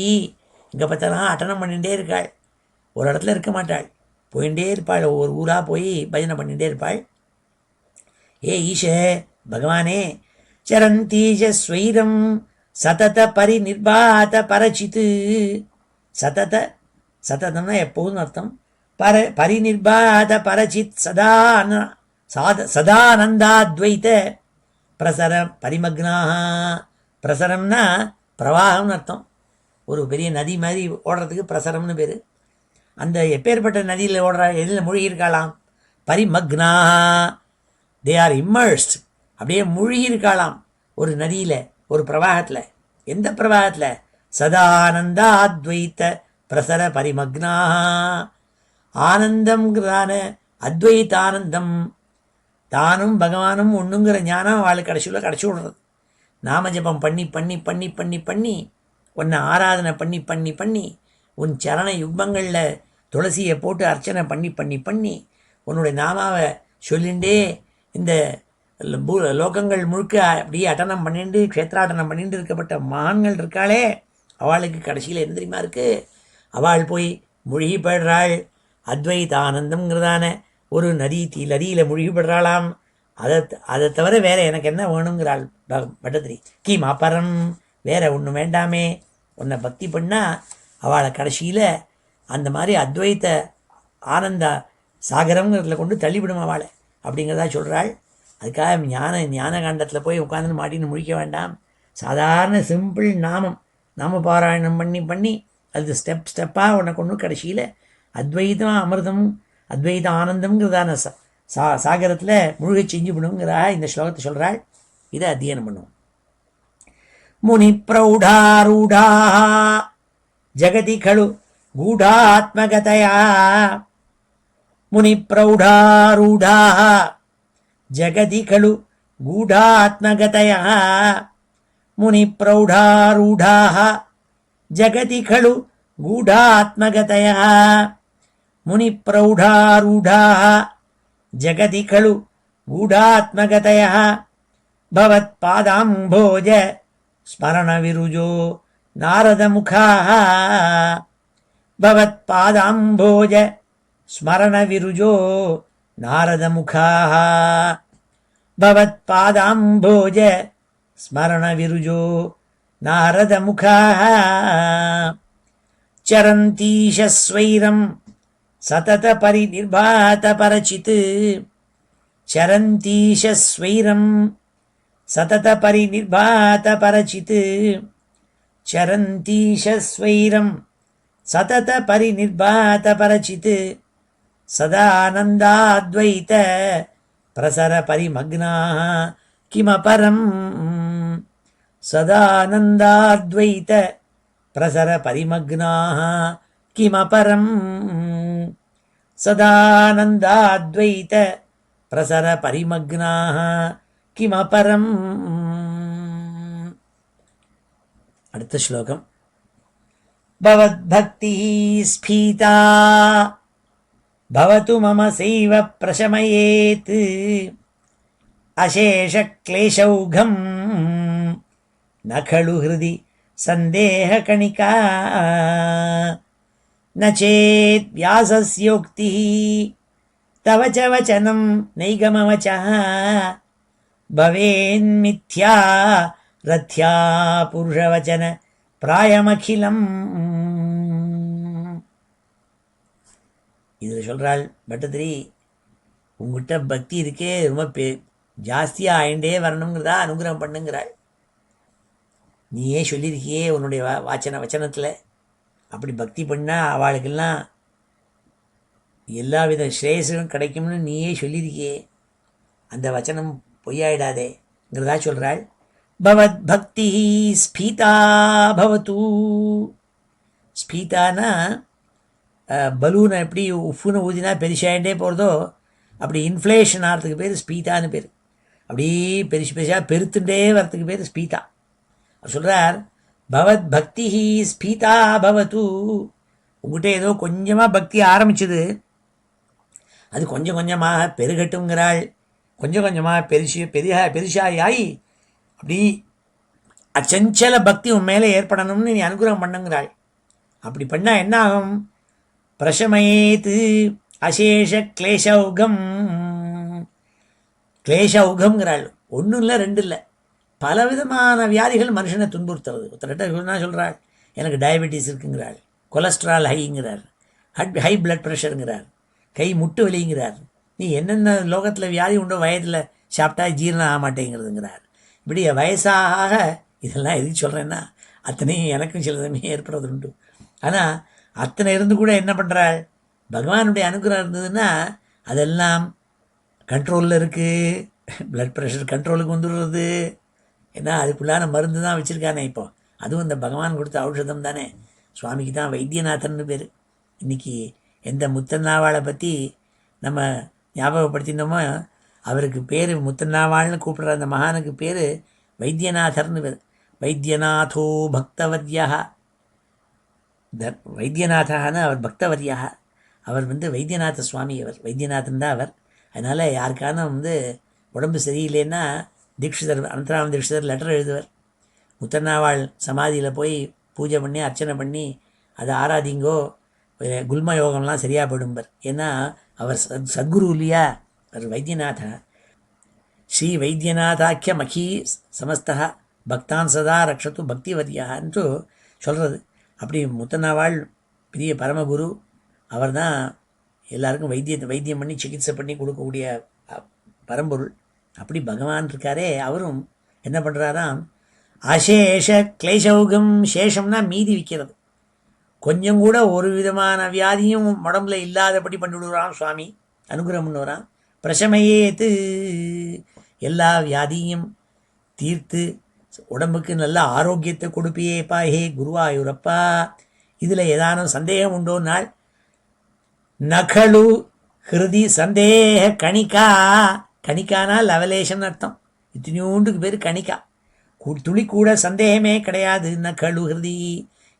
Speaker 1: இங்கே பார்த்தாலாம் அட்டனம் பண்ணிகிட்டே இருக்காள். ஒரு இடத்துல இருக்க மாட்டாள், போயிட்டே இருப்பாள். ஒவ்வொரு ஊராக போய் பஜனை பண்ணிகிட்டே இருப்பாள். ஏ ஈஷ, பகவானே, சரந்தீஷ ஸ்வைரம் சதத பரிநிர்பாத பரசித். சதத, சததம்னா எப்போதும் அர்த்தம். பரிநிர்பாத பரசித் சதானந்தாத்வைத பிரசர பரிமக்னாக. பிரசரம்னா பிரவாகம்னு அர்த்தம். ஒரு பெரிய நதி மாதிரி ஓடுறதுக்கு பிரசரம்னு பேர். அந்த எப்பேற்பட்ட நதியில் ஓடுற, எதில் மூழ்கியிருக்காளாம்? பரிமக்னாக, தே ஆர் இம்மர்ஸ்ட், அப்படியே மூழ்கியிருக்காளாம் ஒரு நதியில், ஒரு பிரவாகத்தில். எந்த பிரவாகத்தில்? சதானந்தாத்வைத்த பிரசர பரிமக்னாக. ஆனந்தம்ங்கிறதான அத்வைத்த ஆனந்தம், தானும் பகவானும் ஒன்றுங்கிற ஞானம் அவளுக்கு கடைசியில் கடைசி விடுறது. நாமஜபம் பண்ணி பண்ணி பண்ணி பண்ணி பண்ணி, உன்னை ஆராதனை பண்ணி பண்ணி பண்ணி, உன் சரண யுக்மங்களில் துளசியை போட்டு அர்ச்சனை பண்ணி பண்ணி பண்ணி, உன்னுடைய நாமாவை சொல்லிண்டே இந்த லோகங்கள் முழுக்க அப்படியே அட்டனம் பண்ணிட்டு, க்ஷேத்ராட்டனம் பண்ணிட்டு இருக்கப்பட்ட மகான்கள் இருக்காளே, அவளுக்கு கடைசியில் என்ன தெரியுமா இருக்குது? அவள் போய் மூழ்கி போயிடுறாள். அத்வைத ஆனந்தம்ங்கிறதான ஒரு நதியில் மூழ்கி போடுறாளாம். அதை தவிர வேறு எனக்கு என்ன வேணுங்கிறாள் பட்டத்திரி. கீம் அபரம், வேற ஒன்று வேண்டாமே. உன்னை பக்தி பண்ணால் அவளை கடைசியில் அந்த மாதிரி அத்வைத்த ஆனந்த சாகரங்கிறதுல கொண்டு தள்ளிவிடும் அவளை, அப்படிங்கிறதா சொல்கிறாள். அதுக்காக ஞான காண்டத்தில் போய் உட்காந்து மாட்டின்னு முழிக்க வேண்டாம். சாதாரண சிம்பிள் நாம பாராயணம் பண்ணி பண்ணி அது ஸ்டெப்பாக உன்னை கொண்டு கடைசியில் அத்வைதம் அமிர்தம், அத்வைத ஆனந்தம்ங்கிறதான சாகரத்தில் முழுகை செஞ்சு விடுங்கிறா இந்த ஸ்லோகத்தை சொல்கிறாள். இதை அத்தியனம் பண்ணுவோம். முனி பிரௌடாரூடா ஜகதி கழு கூடாத்மகதயா. முனி பிரௌடாரூடா ஜகதி கழு கூடாத்மகதயா. முனி பிரௌடாரூடா ஜகதி கழு கூடாத்மகதயா. முனி பிரௌடாரூடா ஜகதி கழு கூடாத்மகதயா. பவத் பாதாம்போஜ ஸ்மரண விருஜோ நாரத முகாः. பவத் பாதாம்போஜ ஸ்மரண விருஜோ நாரத முகாः. பவத் பாதாம்போஜ ஸ்மரண விருஜோ நாரத முகாः. சரந்தீஷஸ்வைரம் சதத பரிநிர்பாத பரசித். சரந்தீஷஸ்வைரம் சதத பரிநிர்பாத பரசித். சரந்தீஷஸ்வைரம் சதத பரிநிர்பாத பரச்சித் சதானந்தாத்வைத பிரசர பரிமக்னாः கிமபரம் சதானந்தாத்வைத பிரசர பரிமக்னாः கிமபரம் சதானந்தாத்வைத பிரசர பரிமக்னாः கிமபரம். அடுத்த ஸ்லோகம். பவத்பக்தி ஸ்பீதா பவது மம சைவ பிரசமயேத் அசேஷ க்லேஷௌகம் ந கலு ஹிருதி சந்தேக கணிகா ந சேத் வியாசஸ்யோக்தி தவ ச வசனம் நைகமவசः பவேன்மித்யா ரத்யா புருஷவச்சன பிராயமகிலம். இதில் சொல்கிறாள் பட்டத்திரி, உங்ககிட்ட பக்தி இருக்கே ரொம்ப ஜாஸ்தியாக ஆயிண்டே வரணுங்கிறதா அனுகிரகம் பண்ணுங்கிறாள். நீயே சொல்லியிருக்கியே உன்னுடைய வச்சனத்தில் அப்படி பக்தி பண்ணால் அவளுக்கெல்லாம் எல்லா வித ஸ்ரேயஸும் கிடைக்கும்னு நீயே சொல்லியிருக்கியே, அந்த வச்சனம் பொய்யாயிடாதேங்கிறதா சொல்கிறாள். பவத் பக்தி ஸ்பீதா பவது. ஸ்பீதானா பலூனை எப்படி உஃப்னு ஊதினா பெருசாகிட்டே போகிறதோ அப்படி இன்ஃப்ளேஷன் ஆகிறதுக்கு பேர் ஸ்பீதான்னு பேர். அப்படியே பெருசாக பெருத்துட்டே வர்றதுக்கு பேர் ஸ்பீதா. அவர் சொல்கிறார், பவத் பக்தி ஸ்பீதா பவது. உங்கள்கிட்ட ஏதோ கொஞ்சமாக பக்தி ஆரம்பிச்சது, அது கொஞ்சம் கொஞ்சமாக பெருகட்டுங்கிறாள். கொஞ்சம் கொஞ்சமாக பெருசாகி அப்படி அச்சஞ்சல பக்தி உன் மேலே ஏற்படணும்னு நீ அனுகிரகம் பண்ணுங்கிறாள். அப்படி பண்ணால் என்ன ஆகும்? பிரசமயேத்து அசேஷ கிளேஷௌகம். கிளேஷௌகம்ங்கிறாள். ஒன்றும் இல்லை, ரெண்டு இல்லை, பலவிதமான வியாதிகள் மனுஷனை துன்புறுத்துறது. ஒருத்தர்கிட்ட சொல்கிறாள், எனக்கு டயபெட்டிஸ் இருக்குங்கிறாள், கொலஸ்ட்ரால் ஹைங்கிறார், ஹை பிளட் ப்ரெஷருங்கிறார், கை முட்டு வலிங்கிறார். நீ என்னென்ன லோகத்தில் வியாதி உண்டோ வயதில் சாப்பிட்டா ஜீரணம் ஆக மாட்டேங்கிறதுங்கிறார். இப்படி வயசாக இதெல்லாம் எதுக்கு சொல்கிறேன்னா, அத்தனையும் எனக்கும் சில சமயம் ஏற்படுறது உண்டு. ஆனால் அத்தனை இருந்து கூட என்ன பண்ணுறாள்? பகவானுடைய அனுகிரகம் இருந்ததுன்னா அதெல்லாம் கண்ட்ரோலில் இருக்குது. பிளட் ப்ரெஷர் கண்ட்ரோலுக்கு வந்துடுறது. ஏன்னா அதுக்குள்ளான மருந்து தான் வச்சுருக்கானே இப்போ. அதுவும் இந்த பகவான் கொடுத்த ஔஷதம் தானே. சுவாமிக்கு தான் வைத்தியநாதன் பேர். இன்றைக்கி எந்த முத்தன்னாவாளை பற்றி நம்ம ஞாபகப்படுத்தினோமோ அவருக்கு பேர் முத்தன்னாவாள்னு கூப்பிடுற அந்த மகானுக்கு பேர் வைத்தியநாதர்னு பேர். வைத்தியநாதோ பக்தவர்யா. வைத்தியநாதான்னு அவர் பக்தவர்யா. அவர் வைத்தியநாத சுவாமி. அவர் வைத்தியநாதன் தான் அவர். அதனால் யாருக்கான உடம்பு சரியில்லைன்னா தீட்சிதர், அனந்தராம தீட்சிதர் லெட்டர் எழுதுவார். முத்தன்னாவாள் சமாதியில் போய் பூஜை பண்ணி அர்ச்சனை பண்ணி அதை ஆராதிங்கோ, குல்ம யோகம்லாம் சரியாக போயிடும்பர். ஏன்னா அவர் சத்குரு இல்லையா, அவர் வைத்தியநாத. ஸ்ரீ வைத்தியநாதாக்கிய மகி சமஸ்தா பக்தான் சதா ரக்ஷத்து பக்திவர்யான்னு சொல்கிறது. அப்படி முத்தன்னாவாள் பெரிய பரமகுரு. அவர் தான் எல்லாருக்கும் வைத்தியம் பண்ணி சிகிச்சை பண்ணி கொடுக்கக்கூடிய பரம்பொருள். அப்படி பகவான் இருக்காரே, அவரும் என்ன பண்ணுறாராம்? அசேஷ கிளேஷௌகம். சேஷம்னா மீதி விற்கிறது. கொஞ்சம் கூட ஒரு விதமான வியாதியும் உடம்புல இல்லாதபடி பண்ணிவிடுறான் சுவாமி. அனுகிரகம் பண்ணுறான். பிரசமையேத்து, எல்லா வியாதியும் தீர்த்து உடம்புக்கு நல்ல ஆரோக்கியத்தை கொடுப்பியேப்பா ஹே குருவாயூரப்பா. இதில் ஏதானும் சந்தேகம் உண்டோனால் நகலு ஹிருதி சந்தேக கணிகா. கணிக்கானா லவலேஷன் அர்த்தம். இத்தனையோண்டுக்கு பேர் கணிக்கா. துளி கூட சந்தேகமே கிடையாது. நகலு ஹிருதி,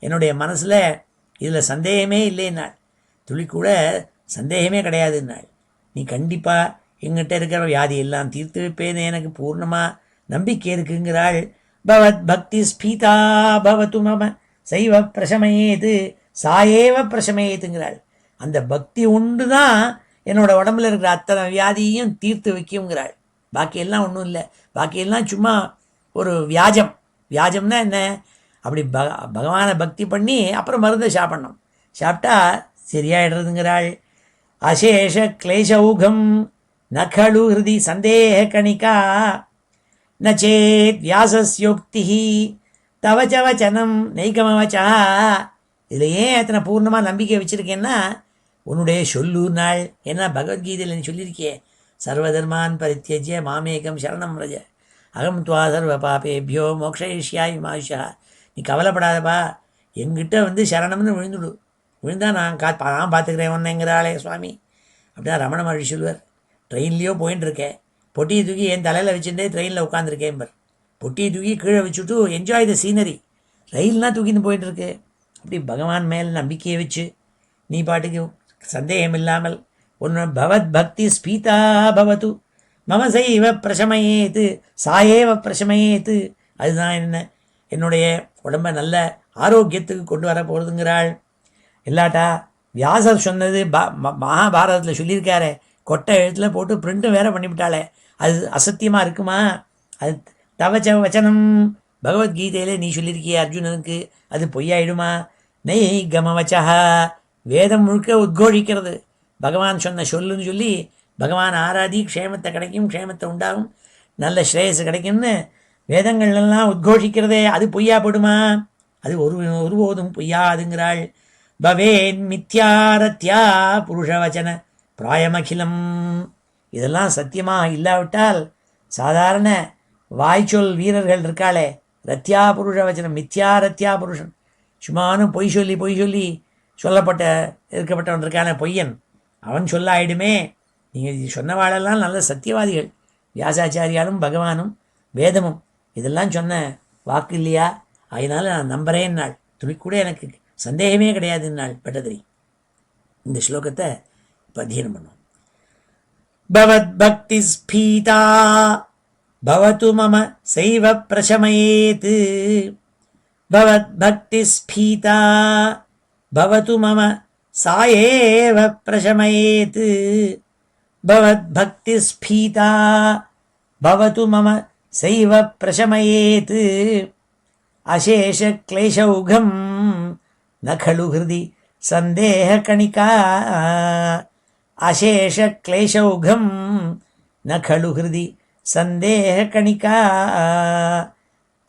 Speaker 1: என்னுடைய மனசில் இதில் சந்தேகமே இல்லைன்னாள். துளி கூட சந்தேகமே கிடையாதுன்னாள். நீ கண்டிப்பாக எங்கிட்ட இருக்கிற வியாதி எல்லாம் தீர்த்து வைப்பேன்னு எனக்கு பூர்ணமாக நம்பிக்கை இருக்குங்கிறாள். பவத் பக்தி ஸ்பீதா பவத்து மம சைவ பிரசமயேது சாயேவ பிரசமயேத்துங்கிறாள். அந்த பக்தி உண்டு தான் என்னோட உடம்புல இருக்கிற அத்தனை வியாதியையும் தீர்த்து வைக்குங்கிறாள். பாக்கியெல்லாம் ஒன்றும் இல்லை. பாக்கியெல்லாம் சும்மா ஒரு வியாஜம். வியாஜம்னா என்ன? அப்படி பகவானை பக்தி பண்ணி அப்புறம் மருந்தை சாப்பிட்ணும். சாப்பிட்டா சரியாயிடுறதுங்கிறாள். அசேஷ கிளேஷௌகம் நகலு ஹிருதி சந்தேக கணிகா ந சேத் வியாசஸ்யோக்தி தவச்ச வச்சனம் நெய்கமவச்சா. இதில் ஏன் அத்தனை பூர்ணமாக நம்பிக்கை வச்சுருக்கேன்னா உன்னுடைய சொல்லு நாள். ஏன்னா பகவத்கீதையில் நீ சொல்லியிருக்கியே, சர்வதர்மான் பரித்தியஜ்ய மாமேகம் சரணம் ரஜ அகம் துவா சர்வ பாபேபியோ மோக்ஷயிஷ்யாமி மாயுஷா. நீ கவலைப்படாதப்பா, எங்கிட்ட வந்து சரணம்னு விழுந்துடு. விழுந்தா நான் பார்த்துக்கிறேன் ஒன்றுங்கிறாளே சுவாமி. அப்படின்னா ரமண மகர்ஷி சொல்லுவார், ட்ரெயின்லேயோ போயின்னு இருக்கேன், பொட்டியை தூக்கி என் தலையில் வச்சுட்டே ட்ரெயினில் உட்காந்துருக்கேன் பர். பொட்டியை தூக்கி கீழே வச்சுட்டு என்ஜாய் த சீனரி. ரயில்னால் தூக்கின்னு போயிட்டுருக்கு. அப்படி பகவான் மேல் நம்பிக்கையை வச்சு நீ பாட்டுக்கு சந்தேகம் இல்லாமல் ஒன்று பவத் பக்தி ஸ்பீதா பவது மம சைவ பிரசமயேத்து சாயேவ பிரசமயேத்து. அதுதான் என்னுடைய உடம்பை நல்ல ஆரோக்கியத்துக்கு கொண்டு வர போகிறதுங்கிறாள். இல்லாட்டா வியாசர் சொன்னது மகாபாரதத்தில் சொல்லியிருக்காரு, கொட்டை எழுத்தில் போட்டு பிரிண்ட்டும் வேற பண்ணிவிட்டாளே, அது அசத்தியமாக இருக்குமா? அது தவச்ச வச்சனம் பகவத்கீதையிலே நீ சொல்லியிருக்கிய அர்ஜுனனுக்கு, அது பொய்யாயிடுமா? நெய் கமவச்சா, வேதம் முழுக்க உத்கோஷிக்கிறது. பகவான் சொன்ன சொல்லுன்னு சொல்லி பகவான் ஆராதி க்ஷேமத்தை கிடைக்கும், க்ஷேமத்தை உண்டாகும், நல்ல ஸ்ரேயஸ் கிடைக்கும்னு வேதங்கள்லாம் உத்கோஷிக்கிறதே, அது பொய்யா போடுமா? அது ஒருபோதும் பொய்யாதுங்கிறாள். பவேன் மித்யாரத்யா புருஷவச்சன பிராயமகிலம். இதெல்லாம் சத்தியமாக இல்லாவிட்டால் சாதாரண வாய்ச்சொல் வீரர்கள் இருக்காளே, ரத்யா புருஷவச்சனம் மித்யா ரத்யா புருஷன், சும்மானும் பொய் சொல்லி இருக்கப்பட்டவன் இருக்கான பொய்யன், அவன் சொல்ல ஆயிடுமே. நீங்கள் சொன்னவாளெல்லாம் நல்ல சத்தியவாதிகள், வியாசாச்சாரியாலும் பகவானும் வேதமும் இதெல்லாம் சொன்ன வாக்கு இல்லையா? அதனால நான் நம்புறேன் நாள், துணி கூட எனக்கு சந்தேகமே கிடையாதுன்னாள் பட்டதிரி. இந்த ஸ்லோகத்தை இப்போ அத்தியனம் பண்ணுவோம். பவத் பக்தி ஸ்பீதா பவது மம சைவ பிரசமயேத். பவத் பக்தி ஸ்பீதா பவது மம சாயேவ பிரசமயேத். பவத் பக்தி ஸ்பீதா பவது மம சைவ பிரசமயேத். அசேஷ கிளேஷௌகம் ந खलु हृदि संदेह कणिका. अशेष क्लेशौघम न खलु हृदि संदेह कणिका.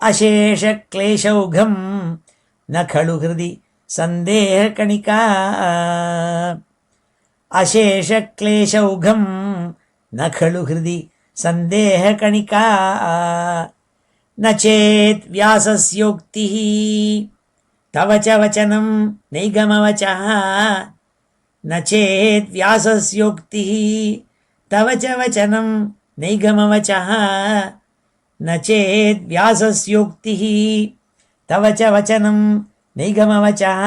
Speaker 1: अशेष क्लेशौघम न खलु हृदि संदेह कणिका. अशेष क्लेशौघम न खलु हृदि संदेह कणिका. न चेत् व्यासस्योक्तिः तव च वचनं नैगमवचः. न चेत् व्यासस्योक्तिः तव च वचनं नैगमवचः. न चेत् व्यासस्योक्तिः तव च वचनं नैगमवचः.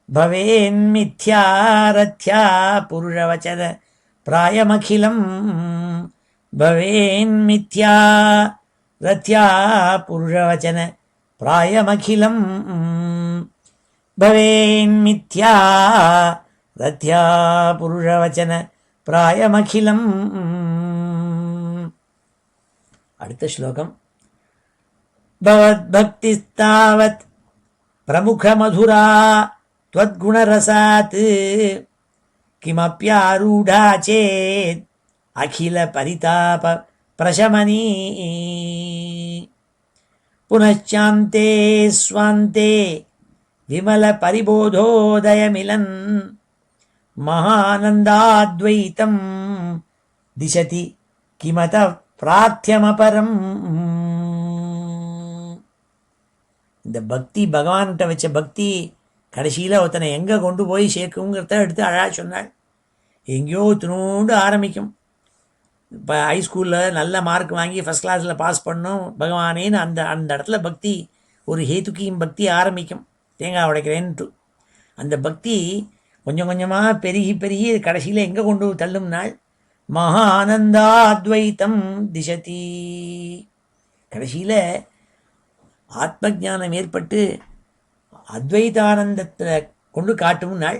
Speaker 1: भवेन्मिथ्यारथ्या पुरुषवचन प्रायमखिलं. भवेन्मिथ्या रथ्या पुरुषवचन प्रायमखिलं. भवेन्मिथ्या रथ्या पुरुषवचन प्रायमखिलं. அடுத்த ஸ்லோகம். भवद्भक्तिस्तावत् प्रमुखमधुरा त्वद्गुणरसात्. किमप्यारूढा चेत् अखिलपरिताप प्रशमनी. पुनश्चान्ते स्वान्ते विमलपरिबोधोदयमिलन् महानन्दाद्वैतं दिशति किमत प्रार्थ्यमपरम्. இந்த பக்தி, பகவான்கிட்ட வச்ச பக்தி கடைசியில் ஒருத்தனை எங்கே கொண்டு போய் சேர்க்குங்கிறத எடுத்து அழகாக சொன்னாள். எங்கேயோ திருண்டு ஆரம்பிக்கும். இப்போ ஹைஸ்கூலில் நல்ல மார்க் வாங்கி ஃபஸ்ட் கிளாஸில் பாஸ் பண்ணணும் பகவானேன்னு அந்த அந்த இடத்துல பக்தி, ஒரு ஹேத்துக்கியும் பக்தி ஆரம்பிக்கும், தேங்காய் உடைக்கிறேன்ட்டு. அந்த பக்தி கொஞ்சம் கொஞ்சமாக பெருகி கடைசியில் எங்கே கொண்டு தள்ளும் நாள், மகானந்தா அத்வைத்தம் திசதி. கடைசியில் ஆத்ம ஞானம் ஏற்பட்டு அத்வைதானந்தத்தில் கொண்டு காட்டும் நாள்.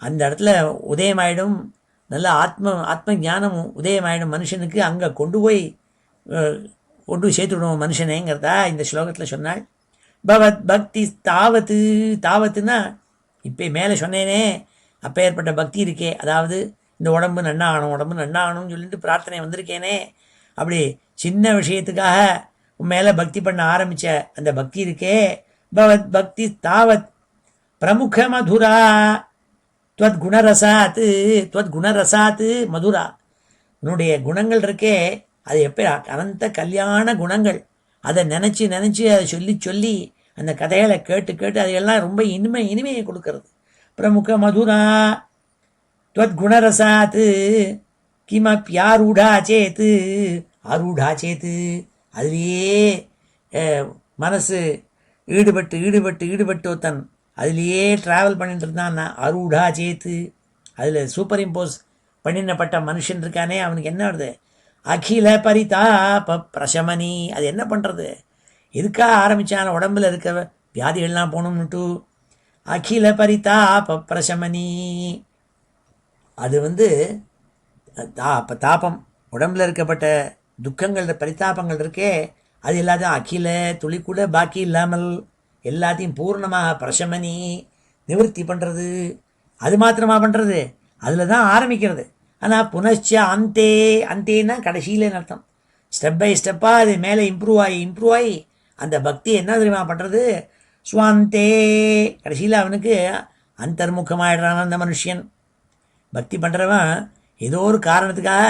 Speaker 1: அந்த இடத்துல உதயமாயிடும், நல்ல ஆத்ம ஞானமும் உதயமாயிடும் மனுஷனுக்கு. அங்கே கொண்டு சேர்த்துவிடுவோம் மனுஷனேங்கிறதா இந்த ஸ்லோகத்தில் சொன்னாள். பவத் பக்தி தாவத்துன்னா இப்போ மேலே சொன்னேனே அப்போ ஏற்பட்ட பக்தி இருக்கே, அதாவது இந்த உடம்பு நன்னாகணும்னு சொல்லிட்டு பிரார்த்தனை வந்திருக்கேனே, அப்படி சின்ன விஷயத்துக்காக உன் மேலே பக்தி பண்ண ஆரம்பித்த அந்த பக்தி இருக்கே, பவத் பக்தி தாவத் பிரமுக மதுரா துவத் குணரசாத்து துவத் குணரசாத்து மதுரா. உன்னுடைய குணங்கள் இருக்கே அது எப்போ அனந்த கல்யாண குணங்கள். அதை நினச்சி நினச்சி அதை சொல்லி சொல்லி அந்த கதைகளை கேட்டு கேட்டு அதையெல்லாம் ரொம்ப இனிமையை கொடுக்கறது. பிரமுக மதுரா துவத் குணரசாத்து கிமப்யாரூடா சேத்து ஆரூடா சேத்து. அதுலேயே மனசு ஈடுபட்டு ஈடுபட்டு ஈடுபட்டு ஒருத்தன் அதுலேயே ட்ராவல் பண்ணிட்டு இருந்தான்னா அரூடா சேத்து. அதில் சூப்பர் இம்போஸ் பண்ணினப்பட்ட மனுஷன் இருக்கானே அவனுக்கு என்ன வருது? அகில பரிதாப பிரசமனி. அது என்ன பண்ணுறது? எதுக்காக ஆரம்பித்தான்? உடம்புல இருக்க வியாதிகள்லாம் போகணும்னுட்டு. அகில பரிதாப பிரசமனி. அது தாபம், உடம்புல இருக்கப்பட்ட துக்கங்கள் பரிதாபங்கள் இருக்கே அது எல்லாத்தையும் அகில துளி கூட பாக்கி இல்லாமல் எல்லாத்தையும் பூர்ணமாக பிரசமனி நிவர்த்தி பண்ணுறது. அது மாத்திரமா பண்ணுறது? அதில் தான் ஆரம்பிக்கிறது. ஆனால் புனச்ச அந்தேன்னா கடைசியில் அர்த்தம். ஸ்டெப் பை ஸ்டெப்பாக அது மேலே இம்ப்ரூவ் ஆகி அந்த பக்தி என்ன தெரியுமா பண்ணுறது? ஸ்வாந்தே கடைசியில் அவனுக்கு அந்தர்முகமாயிடுறான் அந்த மனுஷன். பக்தி பண்ணுறவன் ஏதோ ஒரு காரணத்துக்காக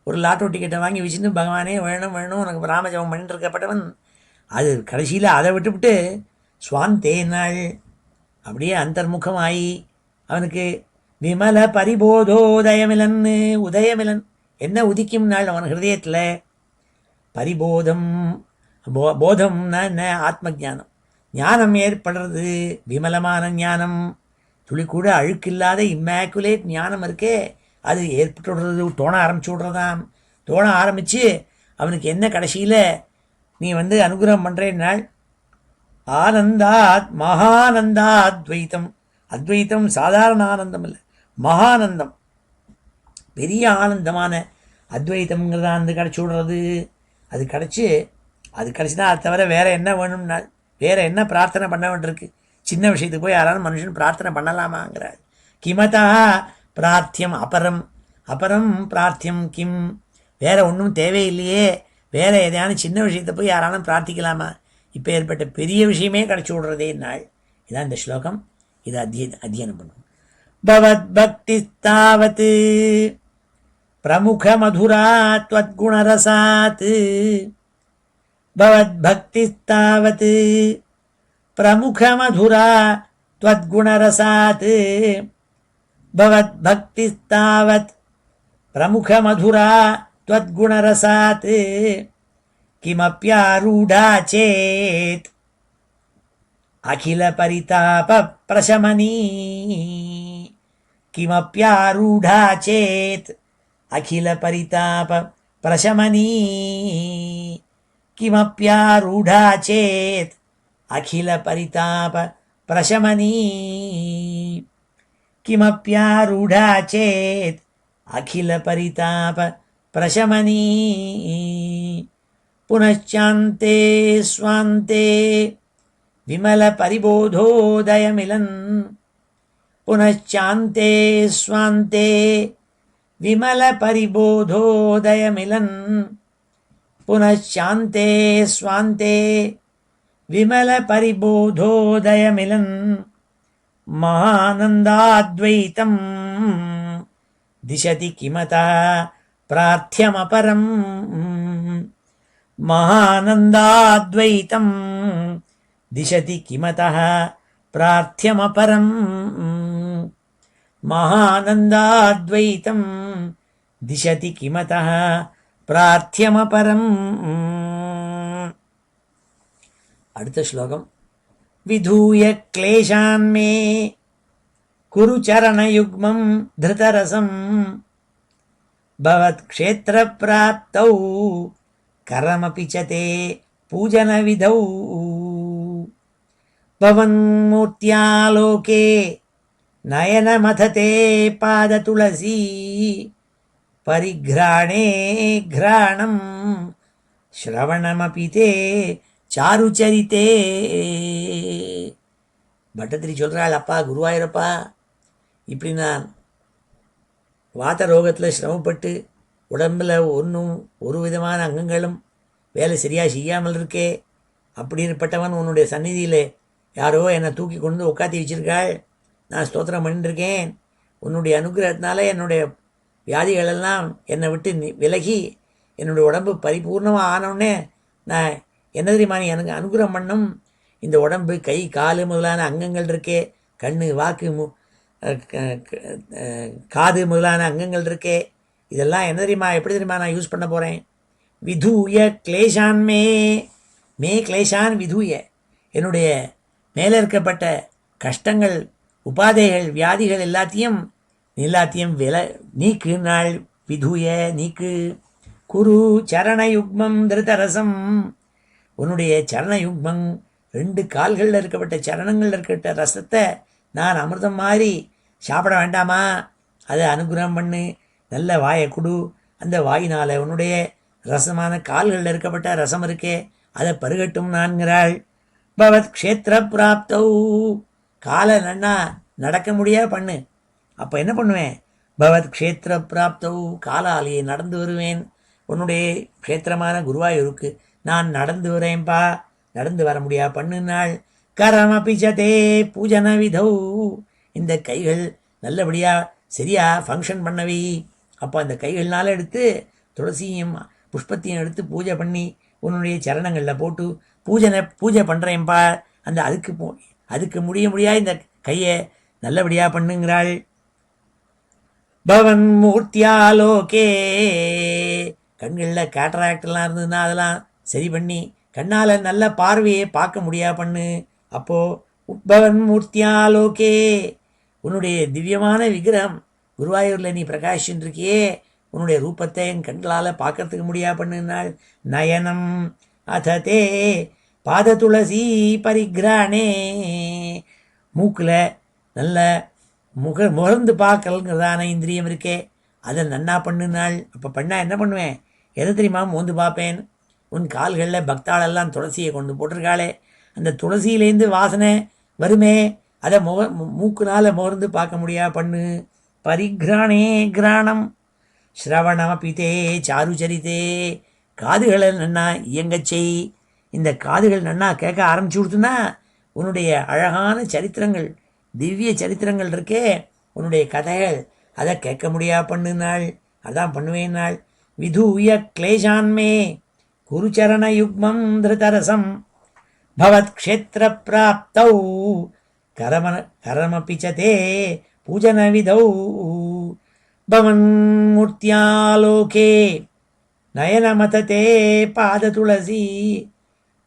Speaker 1: ஒரு லாட்டோ டிக்கெட்டை வாங்கி வச்சுட்டு பகவானே வேணும் உனக்கு ராமஜபம் பண்ணிட்டு இருக்கப்பட்டவன் அது கடைசியில் அதை விட்டுவிட்டு ஸ்வாந்தே நாள் அப்படியே அந்தர்முகமாகி அவனுக்கு விமல பரிபோதோதயமிலன்னு உதயமிலன் என்ன உதிக்கும் நாள் அவன் ஹிருதயத்தில் பரிபோதம். போதம்னா என்ன? ஆத்ம ஜானம். ஞானம் ஏற்படுறது, விமலமான ஞானம், துளி கூட அழுக்கில்லாத இம்மேக்குலேட் ஞானம் இருக்கே அது ஏற்பட்டு விடுறது, தோண ஆரம்பிச்சு விட்றதாம். தோண ஆரம்பித்து அவனுக்கு என்ன கடைசியில் நீ அனுகிரகம் பண்ணுறேன்னாள் ஆனந்தாத் மகானந்தாத்வைத்தம். அத்வைத்தம் சாதாரண ஆனந்தம் இல்லை, மகானந்தம், பெரிய ஆனந்தமான அத்வைத்தம்ங்கிறதான் கிடச்சி விடுறது. அது கிடச்சினா அது தவிர வேறு என்ன வேணும்னா வேறு என்ன பிரார்த்தனை பண்ண வேண்டியிருக்கு? சின்ன விஷயத்துக்கு போய் யாராலும் மனுஷன் பிரார்த்தனை பண்ணலாமாங்கிறார். கிமதா பிரார்த்தியம் அபரம் பிரார்த்தியம் கிம். வேறு ஒன்றும் தேவையில்லையே, வேறு எதையான சின்ன விஷயத்தை போய் யாராலும் பிரார்த்திக்கலாமா? இப்போ ஏற்பட்ட பெரிய விஷயமே கிடச்சி விடுறதே நாள். இதான் இந்த ஸ்லோகம். இதை அத்தியனம் பண்ணும். பவத் பக்தி தாவத் பிரமுக மதுரா த்வத் குணரசாத். பவத் பக்தி தாவத் பிரமுக மதுரா த்வத் குணரசாத். பவத் பக்தி தாவத் பிரமுக மதுரா த்வத் குணரசாத். கிமப்யாரூடா சேத் அகில பரிதாப பிரசமனி. கிமப்யாரூடா சேத் அகில பரிதாப பிரசமனி. கிமப்யாரூடா சேத் அகில பரிதாப பிரசமனி. கிமப்யாரூடா சேத் அகில பரிதாப பிரசமனி. புனச்சாந்தே ஸ்வாந்தே விமல பரிபோதோதயமிலன். புனச்சாந்தே ஸ்வாந்தே விமல பரிபோதோதயமிலன். புனச்சாந்தே ஸ்வாந்தே விமல பரிபோதோதயமிலன். மகானந்தாத்வைத்தம் திசதி கிமதா பிரார்த்தியமபரம். மகானந்தாத்வைத்தம் திசதி கிமதः பிரார்த்தியமபரம். மகானந்தாத்வைத்தம் திசதி கிமதः பிரார்த்தியமபரம். அடுத்த ஸ்லோகம். விதூய க்லேஷான் மே குரு சரணயுக்மம் திருதரசம். பவத் க்ஷேத்திர பிராப்தௌ கரமபி ச தே பூஜன விதௌ. பவன்மூர்த்தியாலோகே நயனமததே பாத துளசி. பரிக்ராணே கிராணம் ஸ்ரவணமபி தே சாருச்சரித்தே. பட்டத்திரி சொல்கிறாள், அப்பா குருவாயூரப்பா, இப்படி நான் வாத ரோகத்தில் சிரமப்பட்டு உடம்பில் ஒரு விதமான அங்கங்களும் வேலை சரியாக செய்யாமல் இருக்கே. அப்படிப்பட்டவன் உன்னுடைய சந்நிதியில் யாரோ என்னை தூக்கி கொண்டு உட்காத்தி வச்சிருக்காள். நான் ஸ்தோத்திரம் பண்ணிட்டுருக்கேன். உன்னுடைய அனுகிரகத்தினால என்னுடைய வியாதிகளெல்லாம் என்னை விட்டு விலகி என்னுடைய உடம்பு பரிபூர்ணமாக ஆனவுடனே நான் என்ன தெரியுமா நீ எனக்கு அனுகிரகம் பண்ணும். இந்த உடம்பு கை கால் முதலான அங்கங்கள் இருக்கே, கண் வாக்கு காது முதலான அங்கங்கள் இருக்கே, இதெல்லாம் என்ன தெரியுமா எப்படி தெரியுமா நான் யூஸ் பண்ண போகிறேன். விதூய கிளேஷான் மே கிளேஷான் விதூய, என்னுடைய மேலே இருக்கப்பட்ட கஷ்டங்கள் உபாதைகள் வியாதிகள் எல்லாத்தையும் நீக்கு நாள். விதூய நீக்கு. குரு சரணயுக்மம் திருதரசம், உன்னுடைய சரணயுக்மம் 2 கால்களில் இருக்கப்பட்ட சரணங்களில் இருக்கப்பட்ட ரசத்தை நான் அமிர்தம் மாதிரி சாப்பிட வேண்டாமா? அதை அனுகிரகம் பண்ணு, நல்ல வாயை கொடு. அந்த வாயினால் உன்னுடைய ரசமான கால்களில் இருக்கப்பட்ட ரசம் இருக்கே அதை பருகட்டும் நான்கிறாள். பவத் க்ஷேத்திர பிராப்தௌ, காலை நன்னா நடக்க முடியாது பண்ணு. அப்போ என்ன பண்ணுவேன்? பவத் க்ஷேத்திர பிராப்தௌ, காலாலேயே நடந்து வருவேன். உன்னுடைய க்ஷேத்திரமான குருவாயூருக்கு நான் நடந்து வரேன்ப்பா. நடந்து வர முடியா பண்ணுனாள். கரமபிச்சதே பூஜன விதௌ, இந்த கைகள் நல்லபடியாக சரியாக ஃபங்க்ஷன் பண்ணவி. அப்போ அந்த கைகள்னால எடுத்து துளசியும் புஷ்பத்தையும் எடுத்து பூஜை பண்ணி உன்னுடைய சரணங்களில் போட்டு பூஜை பண்ணுறேன்ப்பா. அந்த அதுக்கு முடியாது இந்த கையை நல்லபடியாக பண்ணுங்கிறாள். பவன் மூர்த்தியாலோகே, கண்களில் கேட்ராக்டெல்லாம் இருந்ததுன்னா அதெல்லாம் சரி பண்ணி கண்ணால் நல்ல பார்வையை பார்க்க முடியா பண்ணு. அப்போது உட்பவன் மூர்த்தியாலோகே, உன்னுடைய திவ்யமான விக்கிரகம் குருவாயூரில் நீ பிரகாஷின்னு இருக்கியே, உன்னுடைய ரூபத்தை என் கண்களால் பார்க்கறதுக்கு முடியா பண்ணுனாள். நயனம் அததே பாத துளசி பரிகிரானே, மூக்கில் நல்ல முகர்ந்து பார்க்கலங்கிறதான இந்திரியம் இருக்கே அதை நன்னா பண்ணுனாள். அப்போ பண்ணால் என்ன பண்ணுவேன்? எதை தெரியுமா மோந்து பார்ப்பேன். உன் கால்களில் பக்தாளெல்லாம் துளசியை கொண்டு போட்டிருக்காளே, அந்த துளசியிலேருந்து வாசனை வருமே, அதை மூக்குனால் முகர்ந்து பார்க்க முடியா பண்ணு. பரிகிரானே கிராணம் ஸ்ரவணமபிதே சாருச்சரித்தே, காதுகளை நன்னா இயங்கச் செய். இந்த காதுகள் நன்னா கேட்க ஆரம்பிச்சு கொடுத்துன்னா உன்னுடைய அழகான சரித்திரங்கள் திவ்ய சரித்திரங்கள் இருக்கே, உன்னுடைய கதைகள் அதை கேட்க முடியா பண்ணுனாள். அதான் பண்ணுவேன் நாள். விதூய கிளேஷான்மே குருச்சரண யுக்மம் திருதரசம் பவத் க்ஷேத்திர பிராப்தௌ கரமபிச்சதே பூஜன விதௌ பவன் மூர்த்தியாலோகே நயனமததே பாத துளசி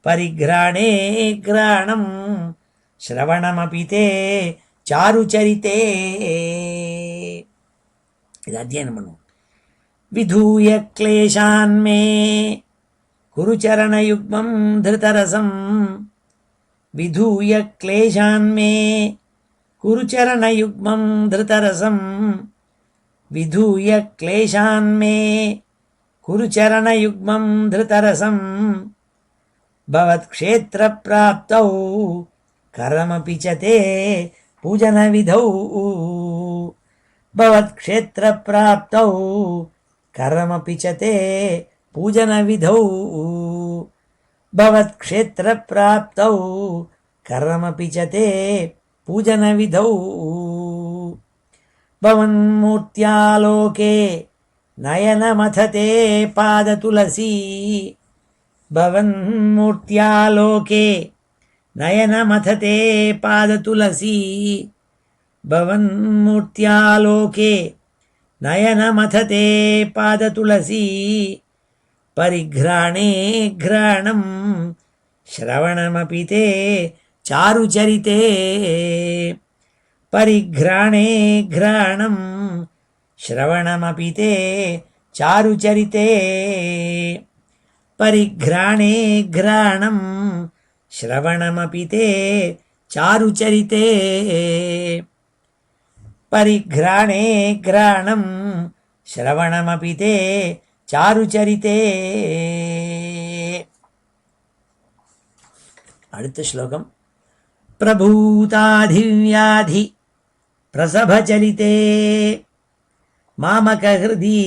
Speaker 1: பரிகிராணே கிராணம் ஸ்ரவணமபிதே சாருச்சரித்தே. இது அத்தியானம் பண்ணுவோம். விதூய கிளேஷான்மே குருச்சரணயுக்மம் திருதரசம், விதூய கிளேஷான்மே குருச்சரணயுக்மம் திருதரசம், விதூய கிளேஷான்மே குருச்சரணயுக்மம் திருதரசம் பவத் க்ஷேத்திர பிராப்தௌ கரமபிச்சதே பூஜன விதௌ பவத் க்ஷேத்திர பிராப்தௌ கரமபிச்சதே பூஜன விதௌ பவத் க்ஷேத்திர பிராப்தௌ கரமபிச்சதே பூஜன விதௌ பவன் மூர்த்தியாலோகே நயனமததே பாத துளசி பவன் மூர்த்தியாலோகே நயனமததே பாத துளசி பவன் மூர்த்தியாலோகே நயனமததே பாத துளசி பரிகிராணே கிராணம் ஸ்ரவணமபி தே சாருச்சரித்தே பரிகிராணே கிராணம் ஸ்ரவணமபி தே சாருச்சரித்தே பரிகிராணே கிராணம் ஸ்ரவணமபி தே சாருச்சரித்தே பரிகிராணே கிராணம் ஸ்ரவணமபி தே சாருச்சரித்தே. அடுத்த ஸ்லோகம். பிரபூதாதிவ்யாதி பிரசபச்சரித்தே மாமகஹ்ருதி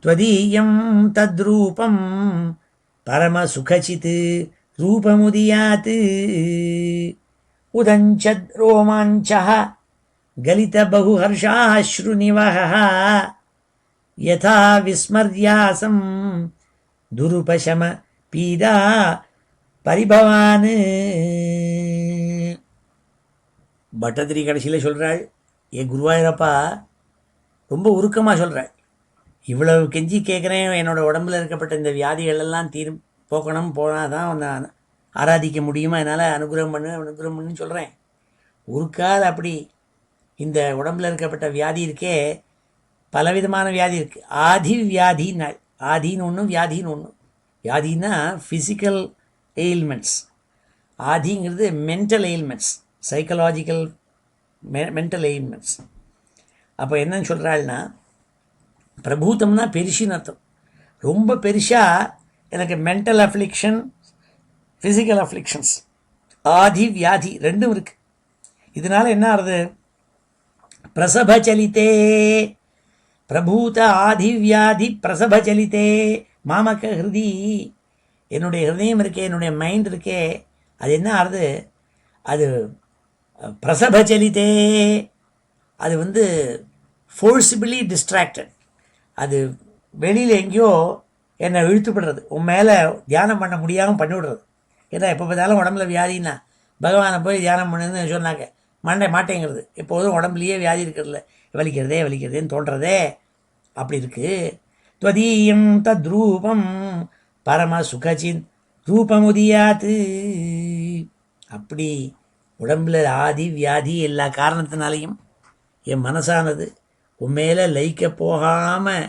Speaker 1: त्वदीयं तद्रूपं परमसुखचित् रूपमुदीयात् उदञ्चद् रोमाञ्चः गलितबहुहर्षाश्रुनिवहः यथा विस्मर्यासं दुरुपशम पीडा பரிபவான். பட்டதிரி கடைசியில் சொல்கிறாள், என் குருவாயூரப்பா ரொம்ப உருக்கமாக சொல்கிறாள், இவ்வளவு கெஞ்சி கேட்குறேன், என்னோடய உடம்பில் இருக்கப்பட்ட இந்த வியாதிகளெல்லாம் போக்கணும், போனால் தான் உன்னை ஆராதிக்க முடியுமா, என்னால் அனுகிரகம் பண்ணுன்னு சொல்கிறேன். உருக்காத அப்படி இந்த உடம்பில் இருக்கப்பட்ட வியாதி இருக்கே, பலவிதமான வியாதி இருக்குது. ஆதி வியாதின்னாள். ஆதின்னு ஒன்று, வியாதின்னு ஒன்று. வியாதின்னா ஃபிசிக்கல் எயில்மெண்ட்ஸ், ஆதிங்கிறது mental ailments, psychological mental ailments. அப்போ என்னன்னு சொல்கிறாள்னா, பிரபூத்தம்னா பெருசின்னு அர்த்தம். ரொம்ப பெருசாக எனக்கு மென்டல் அஃப்ளிக்ஷன், ஃபிசிக்கல் அஃப்ளிக்ஷன்ஸ், ஆதி வியாதி ரெண்டும் இருக்குது. இதனால் என்ன ஆகுது, பிரசபச்சலித்தே பிரபூத ஆதி வியாதி பிரசபச்சலித்தே மாமக ஹிருதி. என்னுடைய ஹிருதயம் இருக்கே, என்னுடைய மைண்ட் இருக்கே, அது என்ன ஆகுது, அது பிரசபச்சலித்தே, அது ஃபோர்ஸிபிளி டிஸ்ட்ராக்டட். அது வெளியில் எங்கேயோ என்னை இழுத்துப்படுறது, உன் மேலே தியானம் பண்ண முடியாமல் பண்ணிவிடுறது. ஏன்னா எப்போ பார்த்தாலும் உடம்புல வியாதின்னா பகவானை போய் தியானம் பண்ணுன்னு சொன்னாக்க மாட்டேங்கிறது. எப்போதும் உடம்புலையே வியாதி இருக்கிறதில்ல, வலிக்கிறதேன்னு தோன்றதே அப்படி இருக்குது. त्वदीयं तद्रूपं பரமசுகச்சின் ரூபமுதியாத்து. அப்படி உடம்பில் ஆதி வியாதி எல்லா காரணத்தினாலையும் என் மனசானது உன் மேலே லைக்க போகாமல்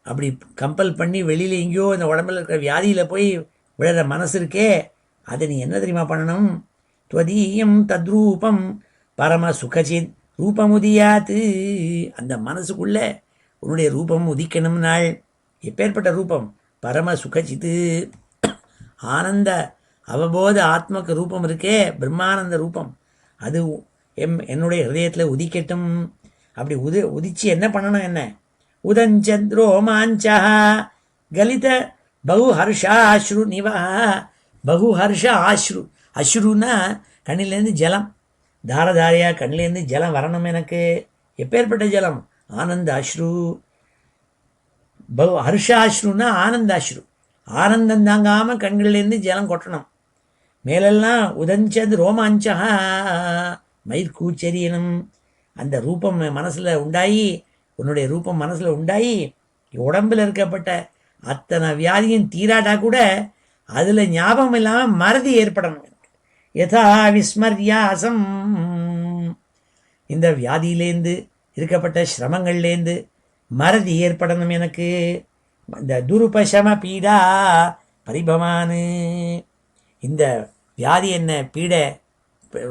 Speaker 1: அப்படி கம்பல் பண்ணி வெளியில் எங்கேயோ இந்த உடம்பில் இருக்கிற வியாதியில் போய் விழுற மனசு இருக்கே, அதை நீ என்ன தெரியுமா பண்ணணும், त्वदीयं தத்ரூபம் பரமசுகச்சின் ரூபமுதியாத்து. அந்த மனசுக்குள்ளே உன்னுடைய ரூபம் உதிக்கணும்னாள். எப்பேற்பட்ட ரூபம், பரம சுகச்சித்து ஆனந்த அவபோத ஆத்மக்கு ரூபம் இருக்கே, பிரம்மானந்த ரூபம், அது என்னுடைய ஹிருதயத்தில் உதிக்கட்டும். அப்படி உதிச்சு என்ன பண்ணணும், என்ன உதஞ்சந்திரோ மாஞ்சா கலித பகுஹர்ஷாஸ்ரு நிவா. பகுஹர்ஷ ஆஸ்ரு, அஸ்ருன்னா கண்ணிலேருந்து ஜலம், தாரதாரியாக கண்ணிலேருந்து ஜலம் வரணும் எனக்கு. எப்பேற்பட்ட ஜலம், ஆனந்த அஸ்ரு. ஹர்ஷாஸ்ருன்னா ஆனந்தாஸ்ரு, ஆனந்தம் தாங்காமல் கண்கள்லேருந்து ஜலம் கொட்டணும். மேலெல்லாம் உதஞ்சது ரோமாஞ்சா மயிர்கூச்சரியனும். அந்த ரூபம் மனசில் உண்டாயி, உன்னுடைய ரூபம் மனசில் உண்டாயி உடம்பில் இருக்கப்பட்ட அத்தனை வியாதியும் தீராட்டா கூட அதில் ஞாபகம் இல்லாமல் மறதி ஏற்படணும். யதா விஸ்மர்யாசம், இந்த வியாதியிலேருந்து இருக்கப்பட்ட சிரமங்கள்லேருந்து மறதி ஏற்படணும் எனக்கு. இந்த துருபசம பீடா பரிபவானு, இந்த வியாதி என்ன பீடை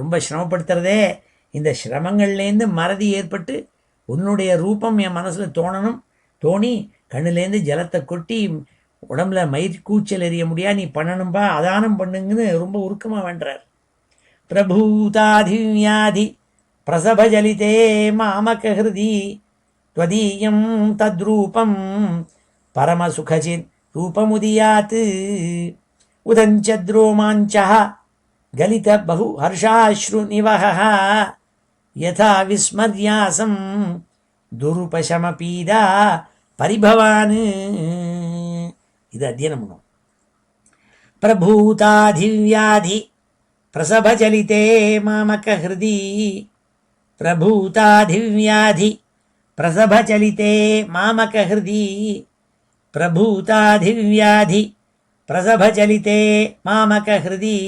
Speaker 1: ரொம்ப சிரமப்படுத்துறதே, இந்த சிரமங்கள்லேருந்து மறதி ஏற்பட்டு உன்னுடைய ரூபம் என் மனசில் தோணணும். தோணி கண்ணுலேருந்து ஜலத்தை கொட்டி உடம்புல மயிர் கூச்சல் எறிய முடியாது, நீ பண்ணணும்பா, அதானம் பண்ணுங்கன்னு ரொம்ப உருக்கமாக வேண்டார். பிரபூதாதிவியாதி பிரசபஜலிதே மாமக ஹிருதி त्वदीयं तद्रूपं परमसुखचित् रूपमुदीयात् उदञ्चद्रोमाञ्चः गलितबहुहर्षाश्रुनिवहः यथा विस्मर्यासं दुरुपशमपीडा परिभवान्. இது அத்தியனம் பண்ணும். பிரபூதாதிவ்யாதி பிரசபச்சலிதே மாமக ஹிருதி. பிரபூதாதிவ்யாதி பிரசபச்சலிதே மாமக ஹிருதி. பிரபூதாதிவ்யாதி பிரசபச்சலிதே மாமக ஹிருதி.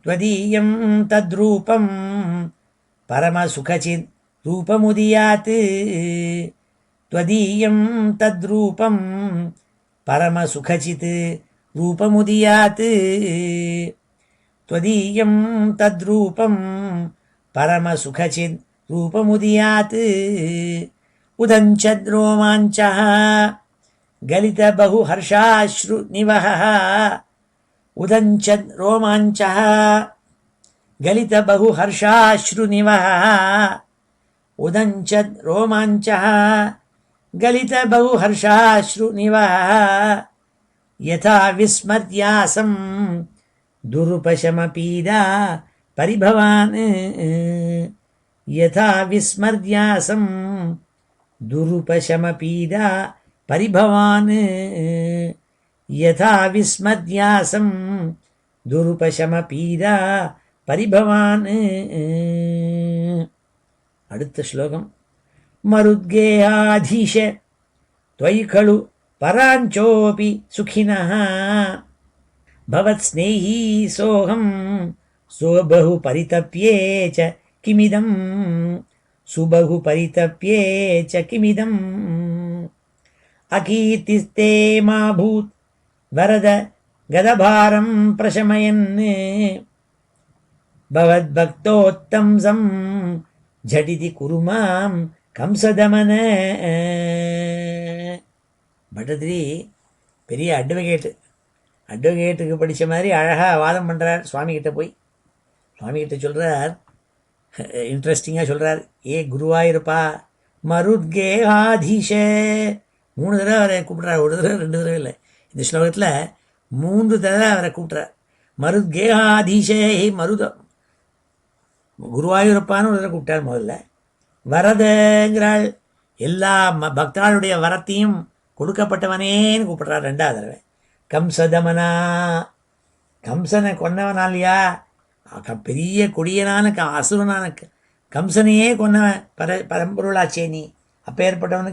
Speaker 1: त्वदीयं तद्रूपं परमसुखचित् रूपमुदीयात्. त्वदीयं तद्रूपं परमसुखचित् रूपमुदीयात्. त्वदीयं तद्रूपं परमसुखचित् रूपमुदीयात्. उदञ्चद्रोमाञ्चः गलितबहुहर्षाश्रुनिवहः. उदञ्चद् रोमाञ्चः गलितबहुहर्षाश्रुनिवहः. उदञ्चद् रोमाञ्चः गलित बहुहर्षाश्रु निवाह यथा विस्मर्यासं दुरुपशमपीडा परिभवान् यथा विस्मर्यासं दुरुपशमपीडा परिभवान् यथा विस्मर्यासं दुरुपशमपीडा परिभवान्. அடுத்த ஸ்லோகம். மருத்கேயாதீஷ त्वयि खलु पराञ्चोऽपि सुखिनः भवत्स्नेही सोऽहं सुबहु परितप्ये च किमिदं सुबहु परितप्ये च किमिदम् अकीर्तिस्ते मा भूत् वरद गदभारं प्रशमयन् भवद्भक्तोत्तंसं झटिति कुरु मां कंसदमन. பட்டதிரி பெரிய அட்வொகேட்டுக்கு படித்த மாதிரி அழகாக வாதம் பண்ணுறார் சுவாமிகிட்ட போய். சுவாமிகிட்ட சொல்கிறார், இன்ட்ரெஸ்டிங்காக சொல்கிறார், ஏ குருவாயிருப்பா மருத்கே ஆதீஷ. 3 தடவை அவரை கூப்பிட்றார், ஒரு தடவை 2 தடவை இல்லை. இந்த ஸ்லோகத்தில் 3 தடவை அவரை கூப்பிட்றார். மருத்கே ஆதீஷ, ஹே மருத குருவாயூரப்பான்னு ஒரு தடவை கூப்பிட்டார் முதல்ல. வரதங்கிறாள், எல்லா பக்தாளுடைய வரத்தையும் கொடுக்கப்பட்டவனேன்னு கூப்பிட்றார் 2வது தடவை. கம்சதமனா, கம்சனை கொன்னவனாலியா, பெரிய கொடியனான அசுரனான கம்சனையே கொன்னவன் பரம்பொருளாச்சே நீ. அப்பேற்பட்டவனை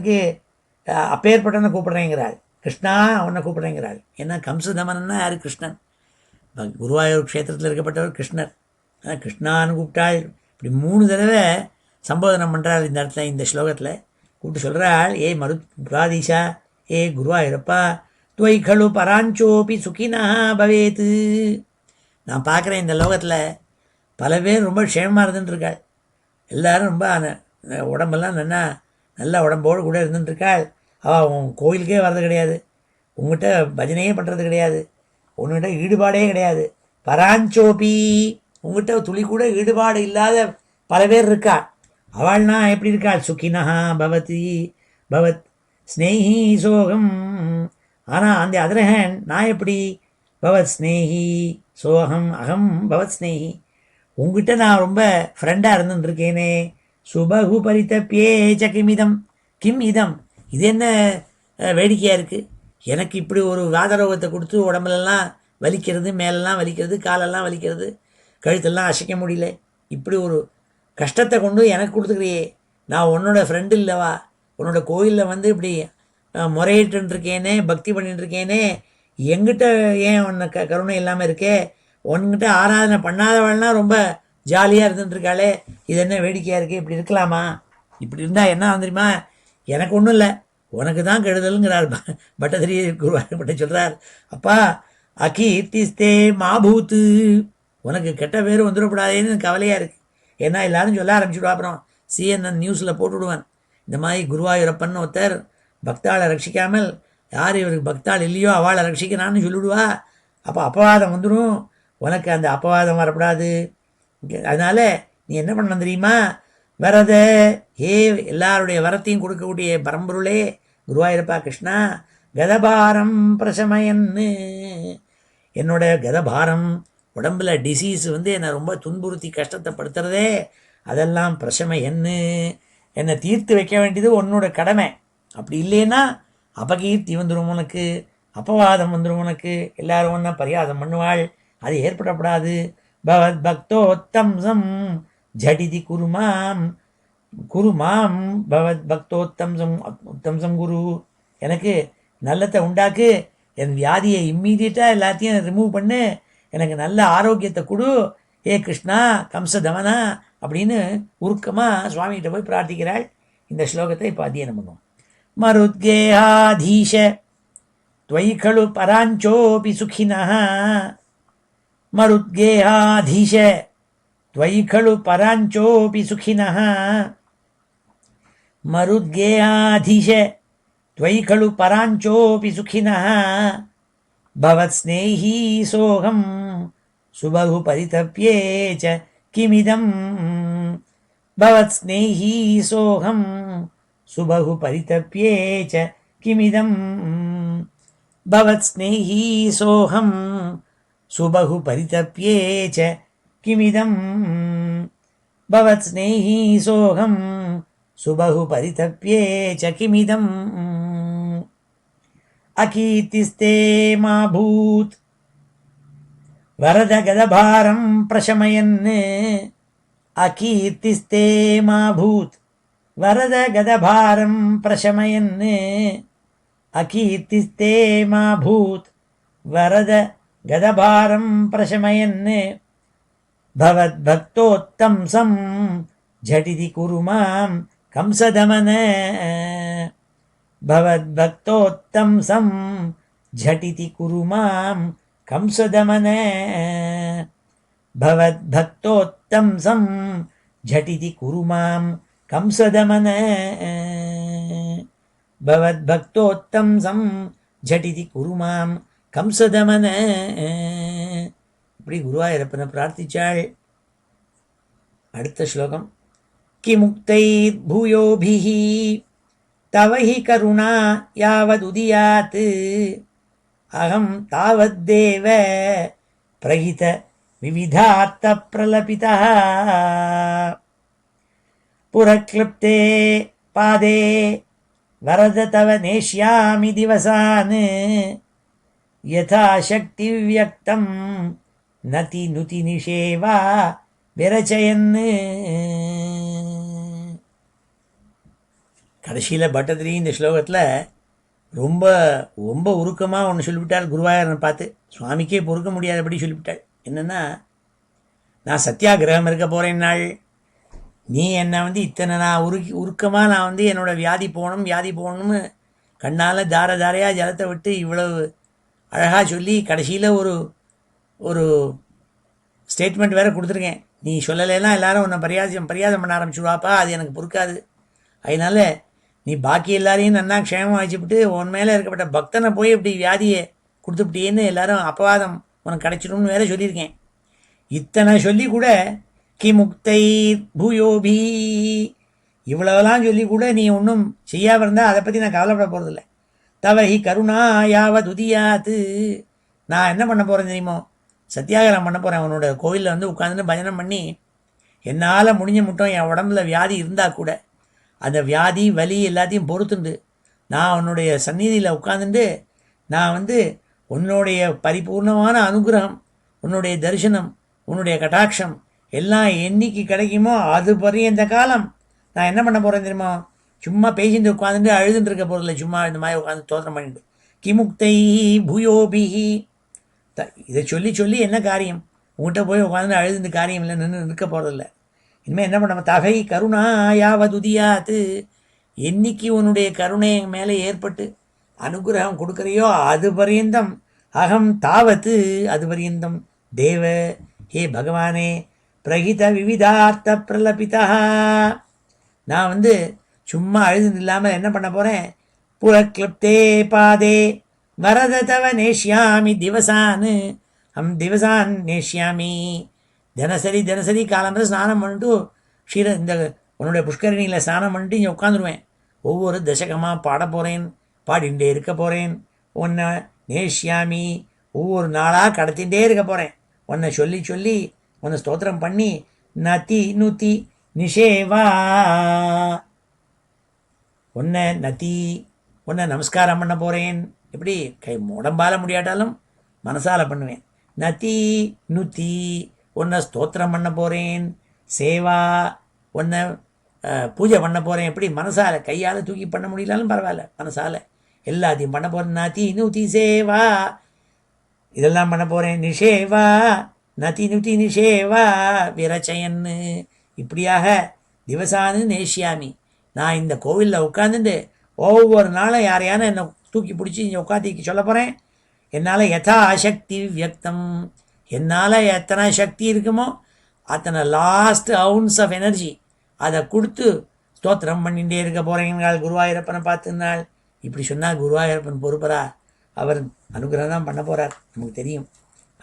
Speaker 1: கூப்பிட்றேங்கிறாள். கிருஷ்ணா அவனை கூப்பிட்றேங்கிறாள். ஏன்னா கம்சதமனா யார்? கிருஷ்ணன். குருவாயூர் க்ஷேத்திரத்தில் இருக்கப்பட்டவர் கிருஷ்ணர். கிருஷ்ணான்னு கூப்பிட்டாள். இப்படி 3 தடவை சம்போதனம் பண்ணுறாள் இந்த இடத்துல. இந்த ஸ்லோகத்தில் கூப்பிட்டு சொல்கிறாள், ஏ மருத்கேயாதீஷா, ஏ குருவாயூரப்பா, त्वयि खलु पराञ्चोऽपि सुखिनः भवेत्. நான் பார்க்குறேன் இந்த லோகத்தில் பல பேர் ரொம்ப க்ஷேமமாக இருந்துட்டுருக்காள். எல்லோரும் ரொம்ப உடம்பெல்லாம் நல்ல உடம்போடு கூட இருந்துட்டுருக்காள். அவள் உன் கோயிலுக்கே வர்றது கிடையாது, உங்கள்கிட்ட பஜனையே பண்ணுறது கிடையாது, உன்கிட்ட ஈடுபாடே கிடையாது. பராஞ்சோபி, உங்கள்கிட்ட துளி கூட ஈடுபாடு இல்லாத பல பேர் இருக்கா. அவள்னா எப்படி இருக்காள்? சுக்கினஹா பவதி பவத் ஸ்னேஹி சோகம். ஆனால் அந்த அதர் ஹேண்ட் நான் எப்படி? பவத் ஸ்னேஹி சோகம் அகம் பவத் ஸ்னேஹி, உங்ககிட்ட நான் ரொம்ப ஃப்ரெண்டாக இருந்துருக்கேனே. சுபகு பரிதப்பியே ச கிமிதம், கிம் இதம், இது என்ன வேடிக்கையாக இருக்குது? எனக்கு இப்படி ஒரு வாதரோகத்தை கொடுத்து உடம்புலலாம் வலிக்கிறது, மேலெல்லாம் வலிக்கிறது, காலெல்லாம் வலிக்கிறது, கழுத்தெல்லாம் அசைக்க முடியல, இப்படி ஒரு கஷ்டத்தை கொண்டு எனக்கு கொடுத்துக்கிறியே. நான் உன்னோட ஃப்ரெண்டு இல்லவா? உன்னோட கோயிலில் வந்து இப்படி முறையிட்டுருக்கேனே, பக்தி பண்ணிட்டுருக்கேனே, எங்கிட்ட ஏன் உன்னை கருணை இல்லாமல் இருக்கே? உன்கிட்ட ஆராதனை பண்ணாதவள்னா ரொம்ப ஜாலியாக இருந்துட்டுருக்காளே, இது என்ன வேடிக்கையாக இருக்குது? இப்படி இருக்கலாமா? இப்படி இருந்தால் என்ன வந்துருமா? எனக்கு ஒன்றும் இல்லை, உனக்கு தான் கெடுதலுங்கிறார் பட்டதிரி குருவாயூர்பட்ட சொல்கிறார். அப்பா அகீர்த்திஸ்தே மாபூத்து, உனக்கு கெட்ட பேர் வந்துடக்கூடாதேன்னு கவலையாக இருக்குது. ஏன்னா எல்லாரும் சொல்ல ஆரம்பிச்சுடுவா. அப்புறம் CNN நியூஸில் போட்டுவிடுவான், இந்த மாதிரி குருவாயூரப்பன் ஒருத்தர் பக்தாளை ரட்சிக்காமல் யார் இவருக்கு பக்தாள் இல்லையோ அவளை ரட்சிக்கிறான்னு சொல்லிவிடுவா. அப்போ அப்பவாதம் வந்துடும், உனக்கு அந்த அப்பவாதம் வரக்கூடாது. அதனால் நீ என்ன பண்ண தெரியுமா? வரத, ஏ எல்லாருடைய வரத்தையும் கொடுக்கக்கூடிய பரம்பொருளே குருவாயூரப்பா கிருஷ்ணா, கதபாரம் பிரசமயன்னு, என்னோட கதபாரம் உடம்புல டிசீஸ் வந்து என்னை ரொம்ப துன்புறுத்தி கஷ்டத்தை படுத்துறதே, அதெல்லாம் பிரசமயன்னு, என்னை தீர்த்து வைக்க வேண்டியது உன்னோட கடமை. அப்படி இல்லைன்னா அபகீர்த்தி வந்துடும் உனக்கு, அப்பவாதம் வந்துடும் உனக்கு, எல்லாரும் ஒன்றா பரியாதம் பண்ணுவாள், அது ஏற்படப்படாது. பவத் பக்தோத்தம்சம் ஜடிதி குருமாம் பவத் பக்தோத்தம்சம் உத்தம்சம் குரு, எனக்கு நல்லத்தை உண்டாக்கு, என் வியாதியை இம்மீடியட்டாக எல்லாத்தையும் ரிமூவ் பண்ணு, எனக்கு நல்ல ஆரோக்கியத்தை கொடு ஏ கிருஷ்ணா கம்சதமனா அப்படின்னு உருக்கமாக சுவாமிகிட்ட போய் பிரார்த்திக்கிறாள். இந்த ஸ்லோகத்தை இப்போ அத்தியனம் பண்ணுவோம். மருத்கேயாதீஷ त्वयि खलु पराञ्चोऽपि सुखिनः, मरुद्गेहाधीश त्वयि खलु पराञ्चोऽपि सुखिनः, मरुद्गेहाधीश त्वयि खलु पराञ्चोऽपि सुखिनः, भवत्स्नेही सोऽहं सुबहु परितप्ये च किमिदं, भवत्स्नेही सोऽहं சுபகு பரிதப்யே ச கிமிதம் பவத் ஸ்நேஹி சோகம் சுபகு பரிதப்யே ச கிமிதம் பவத் ஸ்நேஹி சோகம் சுபகு பரிதப்யே ச கிமிதம் அகீர்த்திஸ்தே மா பூத் வரத கதபாரம் பிரசமயன் அகீர்த்திஸ்தே மா பூத் வரத கதபாரம் பிரசமயன் அகீர்த்திஸ்தே மா பூத் வரத கதபாரம் பிரசமயன் பவத் பக்தோத்தம்சம் ஜடிதி குரு மாம் கம்சதமன பவத் பக்தோத்தம்சம் ஜடிதி குரு மாம் கம்சதமன பவத் பக்தோத்தம்சம் ஜடிதி குரு மாம் கம்சதமன பவத் பக்தோத்தம்சம் ஜடிதி குரு மாம் கம்சதமன. இப்படி குருவாயூரப்பனை பிரார்த்திச்சாள். அடுத்த ஸ்லோகம். கிமுக்தைர் பூயோபிஹி தவ ஹி கருணா யாவதுதியாத் அகம் தாவத்தேவ பிரகித விவிதார்த்த பிரலபிதः புரக்ளிப்தே பாதே வரத தவ நேஷ்யாமி திவசான் யதா சக்தி வியக்தம் நதி நுதி நிஷேவா விரச்சயன். கடைசியில் பட்டதிரி இந்த ஸ்லோகத்தில் ரொம்ப ரொம்ப உருக்கமாக ஒன்று சொல்லிவிட்டாள். குருவாயூரனை பார்த்து சுவாமிக்கே பொறுக்க முடியாதபடி சொல்லிவிட்டாள். என்னென்னா, நான் சத்தியாகிரகம் இருக்க போகிறேன் நாள், நீ என்னை இத்தனை நான் உருக்கமாக நான் என்னோடய வியாதி போகணும்னு கண்ணால் தார தாரையாக ஜலத்தை விட்டு இவ்வளவு அழகாக சொல்லி கடைசியில் ஒரு ஸ்டேட்மெண்ட் வேறு கொடுத்துருக்கேன். நீ சொல்லலைன்னா எல்லாரும் உன்னை பரியாதம் பண்ண ஆரம்பிச்சுடுவாப்பா, அது எனக்கு பொறுக்காது. அதனால் நீ பாக்கி எல்லாரையும் நன்னா க்ஷேமம் வச்சுவிட்டு உன் மேலே இருக்கப்பட்ட பக்தனை போய் இப்படி வியாதியை கொடுத்துவிட்டியேன்னு எல்லாரும் அப்பவாதம் உனக்கு கிடைச்சிடும்னு வேற சொல்லியிருக்கேன். இத்தனை சொல்லி கூட கிமுக்தை பூயோபி இவ்வளவெல்லாம் சொல்லி கூட நீ ஒன்றும் செய்யாமல் இருந்தால் அதை பற்றி நான் கவலைப்பட போகிறதில்ல. தவஹி கருணா யாவத் உதியாத்து நான் என்ன பண்ண போகிறேன் தெரியுமோ, சத்தியாகிரகம் பண்ண போகிறேன். அவனோட கோவிலில் உட்காந்துட்டு பஜனை பண்ணி என்னால் முடிஞ்ச மட்டும் என் உடம்புல வியாதி இருந்தால் கூட அந்த வியாதி வலி எல்லாத்தையும் பொறுத்துண்டு நான் உன்னுடைய சந்நிதியில் உட்காந்துட்டு நான் உன்னுடைய பரிபூர்ணமான அனுகிரகம், உன்னுடைய தரிசனம், உன்னுடைய கட்டாட்சம் எல்லாம் என்னைக்கு கிடைக்குமோ அது பரியந்த காலம் நான் என்ன பண்ண போகிறேன் தெரியுமா, சும்மா பேசிட்டு உட்காந்துட்டு அழுதுட்டு இருக்க போகிறதில்ல. சும்மா இந்த மாதிரி உட்காந்து தோத்திரம் பண்ணிட்டு கிமுக்தை பூயோபிஹி இதை சொல்லி சொல்லி என்ன காரியம், உங்கள்கிட்ட போய் உட்காந்து அழுதுட்டு காரியம் இல்லை, நிற்க போகிறதில்ல. இனிமேல் என்ன பண்ண, தகை கருணா யாவதுதியாத்து என்னைக்கு உன்னுடைய கருணை மேலே ஏற்பட்டு அனுகிரகம் கொடுக்குறையோ அது பரியந்தம் அகம் தாவத்து அது பரியந்தம் தேவ ஹே பகவானே பிரகித விவிதார்த்த பிரலபிதா நான் சும்மா அழுது இல்லாமல் என்ன பண்ண போகிறேன், புரக்ளிப்தே பாதே வரத தவ நேஷ்யாமி திவசான் திவசான் நேஷ்யாமி தினசரி காலம்பரை ஸ்நானம் பண்ணிட்டு இந்த உன்னுடைய புஷ்கரணியில் ஸ்நானம் பண்ணிட்டு இங்கே உட்காந்துருவேன். ஒவ்வொரு தசகமாக பாட போகிறேன், பாடிண்டே இருக்க போகிறேன். உன்னை நேஷ்யாமி ஒவ்வொரு நாளாக கடத்திகிட்டே இருக்க போகிறேன். உன்னை சொல்லி சொல்லி உன்னை ஸ்தோத்திரம் பண்ணி நதி நுதி நிஷேவா உன்னை நமஸ்காரம் பண்ண போகிறேன். எப்படி உடம்பால் முடியாட்டாலும் மனசால் பண்ணுவேன். நதி நுதி உன்னை ஸ்தோத்திரம் பண்ண போகிறேன். சேவா உன்னை பூஜை பண்ண போகிறேன். எப்படி மனசால் கையால் தூக்கி பண்ண முடியலாலும் பரவாயில்ல, மனசால் எல்லாத்தையும் பண்ண போகிறேன். நதி நுதி சேவா இதெல்லாம் பண்ண போகிறேன். நிஷேவா நதி நுதி நிஷேவா விரச்சயன்னு இப்படியாக திவசானு நேஷ்யாமி நான் இந்த கோவிலில் உட்காந்துட்டு ஒவ்வொரு நாளும் யாரையான என்னை தூக்கி பிடிச்சி இங்கே உட்காந்து சொல்ல போகிறேன். என்னால் யதா சக்தி வியக்தம் என்னால் எத்தனை சக்தி இருக்குமோ அத்தனை லாஸ்ட் அவுன்ஸ் ஆஃப் எனர்ஜி அதை கொடுத்து ஸ்தோத்திரம் பண்ணிகிட்டே இருக்க போகிறேங்கிறாள். குருவாயூரப்பனை பார்த்துனாள். இப்படி சொன்னால் குருவாயூரப்பன் பொறுப்பரா, அவர் அனுகிரகம் தான் பண்ண போகிறார், நமக்கு தெரியும்.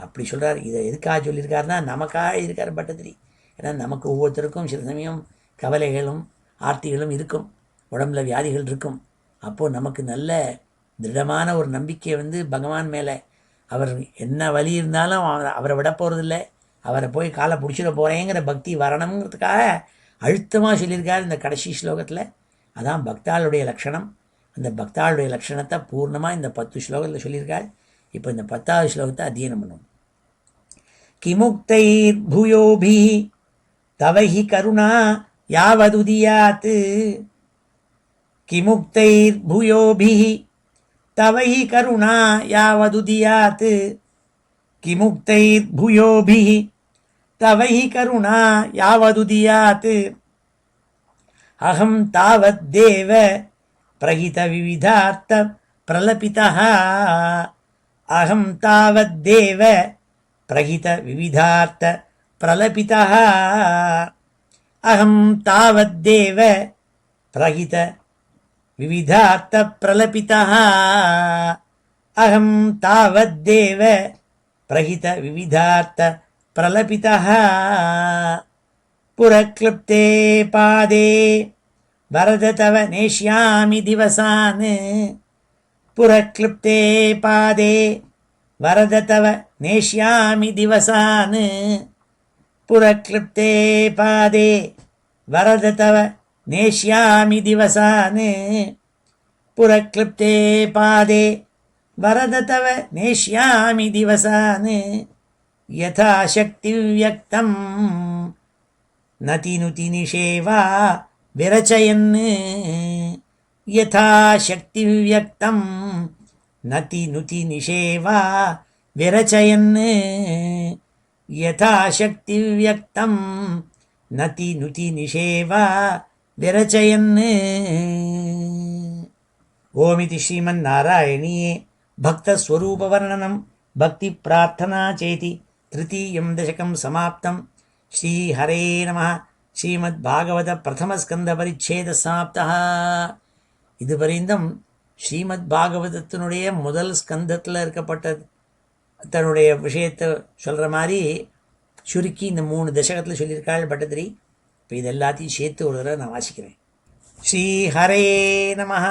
Speaker 1: அப்படி சொல்கிறார். இதை எதுக்காக சொல்லியிருக்காருன்னா நமக்காக இருக்கார் பட்டதிரி. ஏன்னா நமக்கு ஒவ்வொருத்தருக்கும் சில சமயம் கவலைகளும் ஆர்த்திகளும் இருக்கும். உடம்புல வியாதிகள் இருக்கும். அப்போது நமக்கு நல்ல திருடமான ஒரு நம்பிக்கை பகவான் மேலே, அவர் என்ன வலி இருந்தாலும் அவரை விட போகிறதில்ல, அவரை போய் காலை பிடிச்சிட போகிறேங்கிற பக்தி வரணுங்கிறதுக்காக அழுத்தமாக சொல்லியிருக்கார் இந்த கடைசி ஸ்லோகத்தில். அதான் பக்தாளுடைய லட்சணம். அந்த பக்தாளுடைய லட்சணத்தை பூர்ணமாக இந்த 10 ஸ்லோகத்தில் சொல்லியிருக்காள். இப்போ இந்த 10வது ஸ்லோகத்தை அத்தியனம் பண்ணுவோம். கிமுக்தைர் பூயோபி தவஹி கருணா யாவதுதியாத் கிமுக்தைர் பூயோபி தவஹி கருணா யாவதுதியாத் கிமுக்தைர் பூயோபி தவஹி கருணா யாவதுதியாத் அகம் தாவத் தேவ பிரகித விவிதார்த்த பிரலபிதः அகம் தாவத் தேவ பிரகித விவிதார்த்த பிரலபிதः அகம் தாவத் தேவ பிரகித விவிதார்த்த பிரலபிதः அகம் தாவத் தேவ பிரகித விவிதார்த்த பிரலபிதः புரக்ளுப்தே பாதே வரத தவ நேஷ்யாமி திவசான் புரக்ளுப்தே பாதே வரத தவ நேஷ்யாமி திவசான் புரக்ளுப்தே பாதே வரத தவ நேஷ்யாமி திவசான் புரக்ளுப்தே பாதே வரத தவ நேஷ்யாமி திவசான் யதா சக்தி வியக்தம் நதி நுதி நிஷேவா விரச்சயன் யதா சக்தி வியக்தம் நதி நுதி நிஷேவா விரச்சயன் யதா சக்தி வியக்தம் நதி நுதி நிஷேவா விரச்சயன். ஓமிதி ஸ்ரீமன்னாராயணீயே பக்தஸ்வரூபவர்ணனம் பக்தி பிரார்த்தனா சேதி திருத்தீயம் தசகம் சமாப்தம். ஸ்ரீஹரே நமः. ஸ்ரீமத் பாகவத பிரதமஸ்கந்த பரிச்சேத சமாப்தா. இதுவரைந்தும் ஸ்ரீமத் பாகவதத்தினுடைய முதல் ஸ்கந்தத்தில் இருக்கப்பட்டது தன்னுடைய விஷயத்தை சொல்கிற மாதிரி சுருக்கி இந்த 3 தசகத்தில் சொல்லியிருக்காள் பட்டதிரி. இப்போ இது எல்லாத்தையும் சேர்த்து ஒரு தடவை நான் வாசிக்கிறேன். ஸ்ரீஹரே நமः.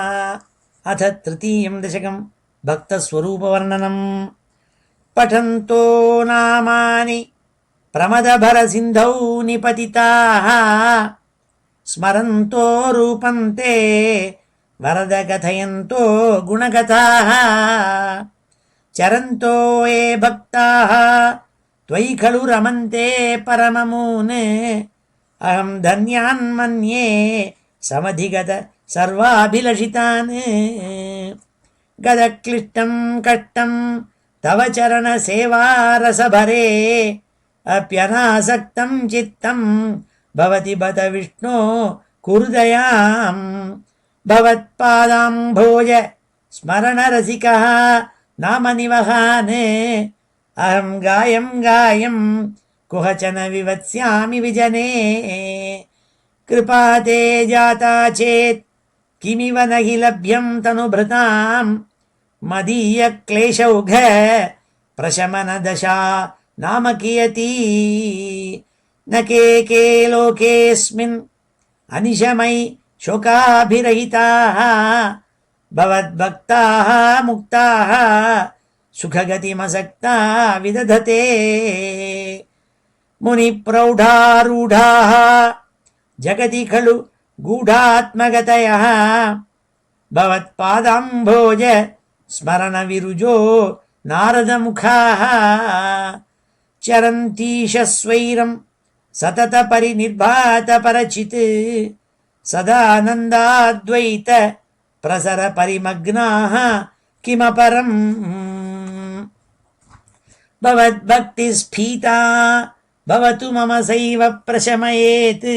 Speaker 1: அத திருத்தீயம் தசகம் பக்தஸ்வரூபவர்ணனம். படந்தோ நாமானி பிரமதபரசிந்தௌ நிபதிதாः ஸ்மரந்தோ ரூபந்தே வரத கதயந்தோ குணகதாः சரந்தோ ஏ பக்தாः त्वयि खलु रमन्ते परममून् अहं धन्यान् मन्ये समधिगत सर्वाभिलषितान् गदक्लिष्टं कष्टं तव चरणसेवारसभरे अप्यनासक्तं चित्तं भवति बत विष्णो कुरुदयां भवत्पादाम्भोज स्मरणरसिकः नामनिवहान् अहं गायं कुहचन विवत्स्यामि विजने कृपाते जाता चेत् किमिव न हि लभ्यं तनुभृतां मदीयक्लेशौघ प्रशमनदशा नाम कियती न के लोकेऽस्मिन् अनिशमयि शोकाभिरहिताः भवद्भक्ताः मुक्ताः सुखगतिमसक्ता विदधते मुनिप्रौढारूढाः जगति खलु गूढात्मगतयः भवत्पादाम्भोज स्मरणविरुजो नारदमुखाः चरन्तीशस्वैरं सततपरिनिर्भातपरचित् सदानन्दाद्वैत प्रसरपरिमग्नाः किमपरम् भवद्भक्तिस्फीता भवतु मम सैव प्रशमयेत्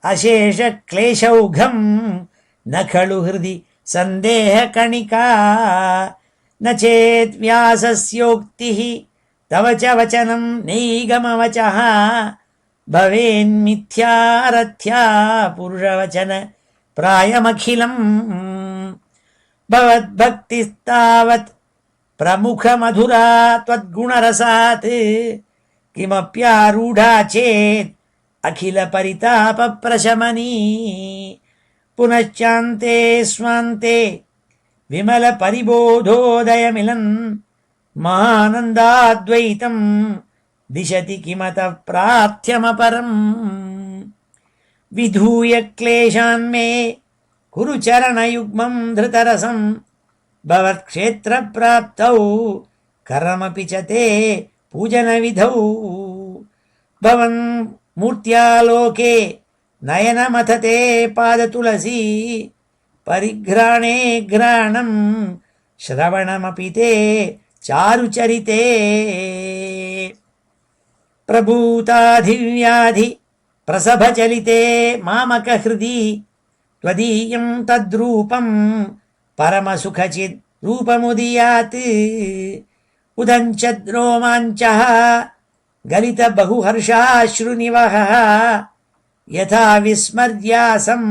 Speaker 1: अशेषक्लेशौघं न खलु हृदि सन्देहकणिका न चेत् व्यासस्योक्तिः तव च वचनं नैगमवचः भवेन्मिथ्यारथ्या पुरुषवचन प्रायमखिलम् भवद्भक्तिस्तावत् प्रमुखमधुरा त्वद्गुणरसात् किमप्यारूढा चेत् अखिलपरितापप्रशमनी पुनश्चान्ते स्वान्ते विमलपरिबोधोदयमिलन् महानन्दाद्वैतं दिशति किमतः प्रार्थ्यमपरम् विधूय क्लेशान्मे कुरु चरणयुग्मं धृतरसं भवत्क्षेत्रप्राप्तौ करमपि च ते पूजनविधौ भवन् मूर्त्यालोके नयनमथते पादतुलसी परिघ्राणे घ्राणं श्रवणमपि ते चारुचरिते प्रभूताधिव्याधि प्रसभचलिते मामकहृदि त्वदीयं तद्रूपं परमसुखचिद् रूपमुदीयात् उदञ्चद्रोमाञ्चः गलितबहुहर्षाश्रुनिवहः यथा विस्मर्यासं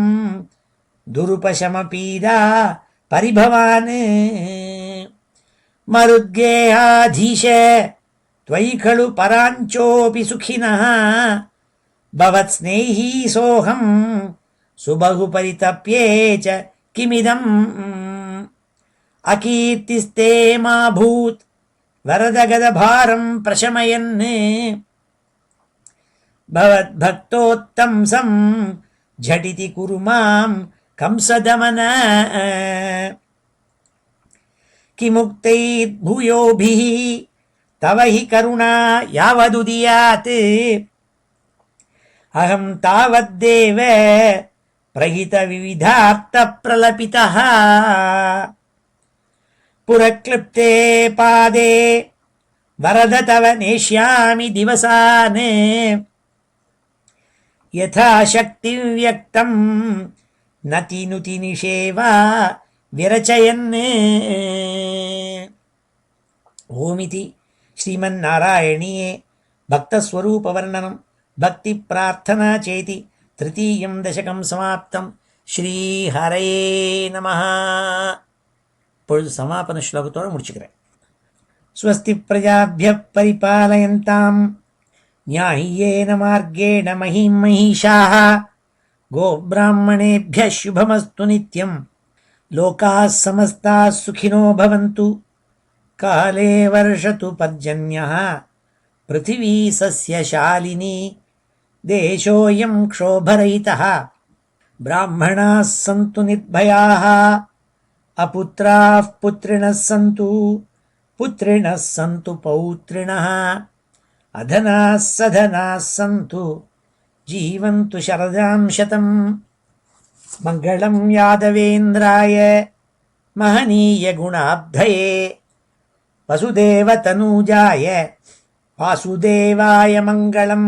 Speaker 1: दुरुपशमपीडा परिभवान् मरुद्गेहाधीश त्वयि खलु पराञ्चोऽपि सुखिनः भवत्स्नेही सोऽहं सुबहु परितप्ये च किमिदम् अकीर्तिस्ते मा भूत् वरदगदभारं प्रशमयन् भवद्भक्तोत्तंसं झटिति कुरु मां कंसदमन किमुक्तैर्भूयोभिः तव हि करुणा यावदुदीयात् अहं तावद्देव प्रहितविविधार्थप्रलपितः पुरक्लिप्ते पादे वरद तव नेष्यामि दिवसान् यथा शक्तिव्यक्तं नतिनुति निषेवा विरचयन् ओमिति श्रीमन्नारायणीये भक्तस्वरूपवर्णनं भक्तिप्रार्थना चेति तृतीयं दशकं समाप्तं. ஸ்ரீஹரயே நமஹ. இப்பொழுது சமாபன ஸ்லோகத்தோடு முடிச்சுக்கிறேன். ஸ்வஸ்தி பிரஜாभ्यः परिपालयन्तां न्याय्येन मार्गेण महीं महिषाः गोब्राह्मणेभ्यः शुभमस्तु नित्यं लोकाः समस्ताः सुखिनो भवन्तु काले वर्षतु पर्जन्यः पृथिवी सस्यशालिनी देशोऽयं क्षोभरहितः ब्राह्मणाः सन्तु निर्भयाः अपुत्राः पुत्रिणः सन्तु पुत्रिणः सन्तु पौत्रिणः अधनाः सधनाः सन्तु जीवन्तु शरदां शतं मङ्गलं यादवेन्द्राय महनीय गुणाब्धये वसुदेवतनूजाय वासुदेवाय मङ्गलं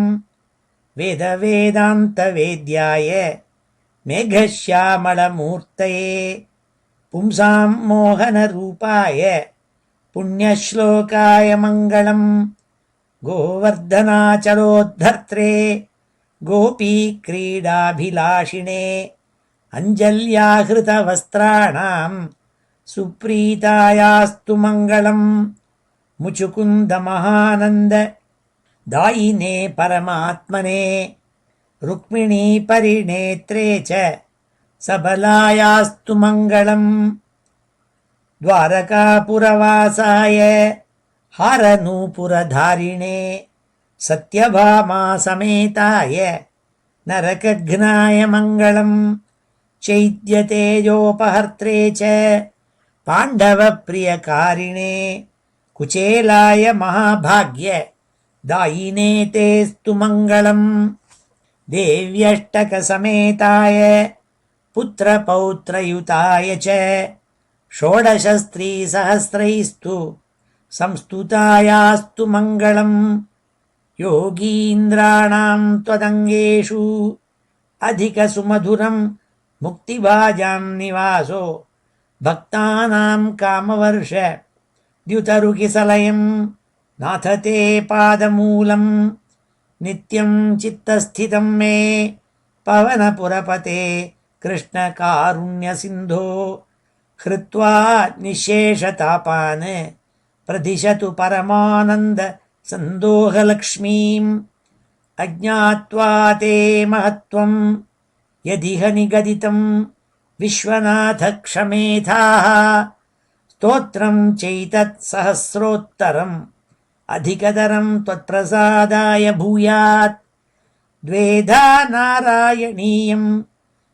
Speaker 1: वेदवेदान्तवेद्याय मेघश्यामलमूर्तये पुंसां मोहनरूपाय पुण्यश्लोकाय मङ्गलं गोवर्धनाचलोद्धर्त्रे गोपीक्रीडाभिलाषिणे अञ्जल्याहृतवस्त्राणां सुप्रीतायास्तु मङ्गलं मुचुकुन्दमहानन्द दायिने परमात्मने रुक्मिणी परिणेत्रे च सबलायास्तु मङ्गलं द्वारकापुरवासाय हारनूपुरधारिणे सत्यभामा समेताय नरकघ्नाय मङ्गलं चैद्यतेजोपहर्त्रे च पाण्डवप्रियकारिणे कुचेलाय महाभाग्य दायिने तेस्तु मङ्गलं देव्यष्टकसमेताय पुत्रपौत्रयुताय च षोडशस्त्रीसहस्रैस्तु संस्तुतायास्तु मङ्गलं योगीन्द्राणां त्वदङ्गेषु अधिकसुमधुरं मुक्तिभाजां निवासो भक्तानां कामवर्ष द्युतरुकिसलयं नाथ ते पादमूलं नित्यं चित्तस्थितं मे पवनपुरपते कृष्णकारुण्यसिन्धो हृत्वा निःशेषतापान् प्रदिशतु परमानन्द सन्दोहलक्ष्मीम् अज्ञात्वा ते महत्त्वं यदिह निगदितं विश्वनाथक्षमेधाः स्तोत्रं चैतत्सहस्रोत्तरम् अधिकतरं त्वत्प्रसादाय भूयात् द्वेधा नारायणीयं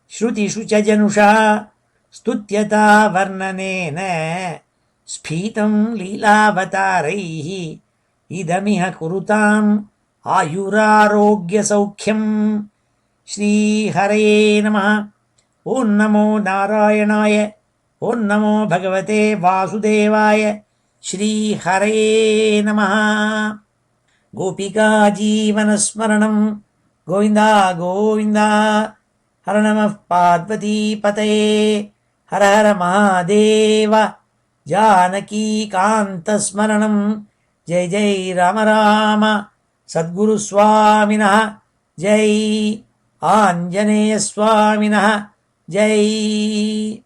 Speaker 1: श्रुतिषु च जनुषा स्तुत्यता वर्णनेन स्फीतं लीलावतारैः इदमिह कुरुताम् आयुरारोग्यसौख्यम् श्रीहरये नमः। ॐ नमो नारायणाय, ॐ नमो भगवते वासुदेवाय, श्रीहरये नमः। गोपिका जीवनस्मरणं गोविन्दा गोविन्दा। हर नमः पार्वतीपतये, हर हर महादेव। जानकीकान्तस्मरणं जय जय राम राम। सद्गुरुस्वामिनः जय, आञ्जनेयस्वामिनः जय।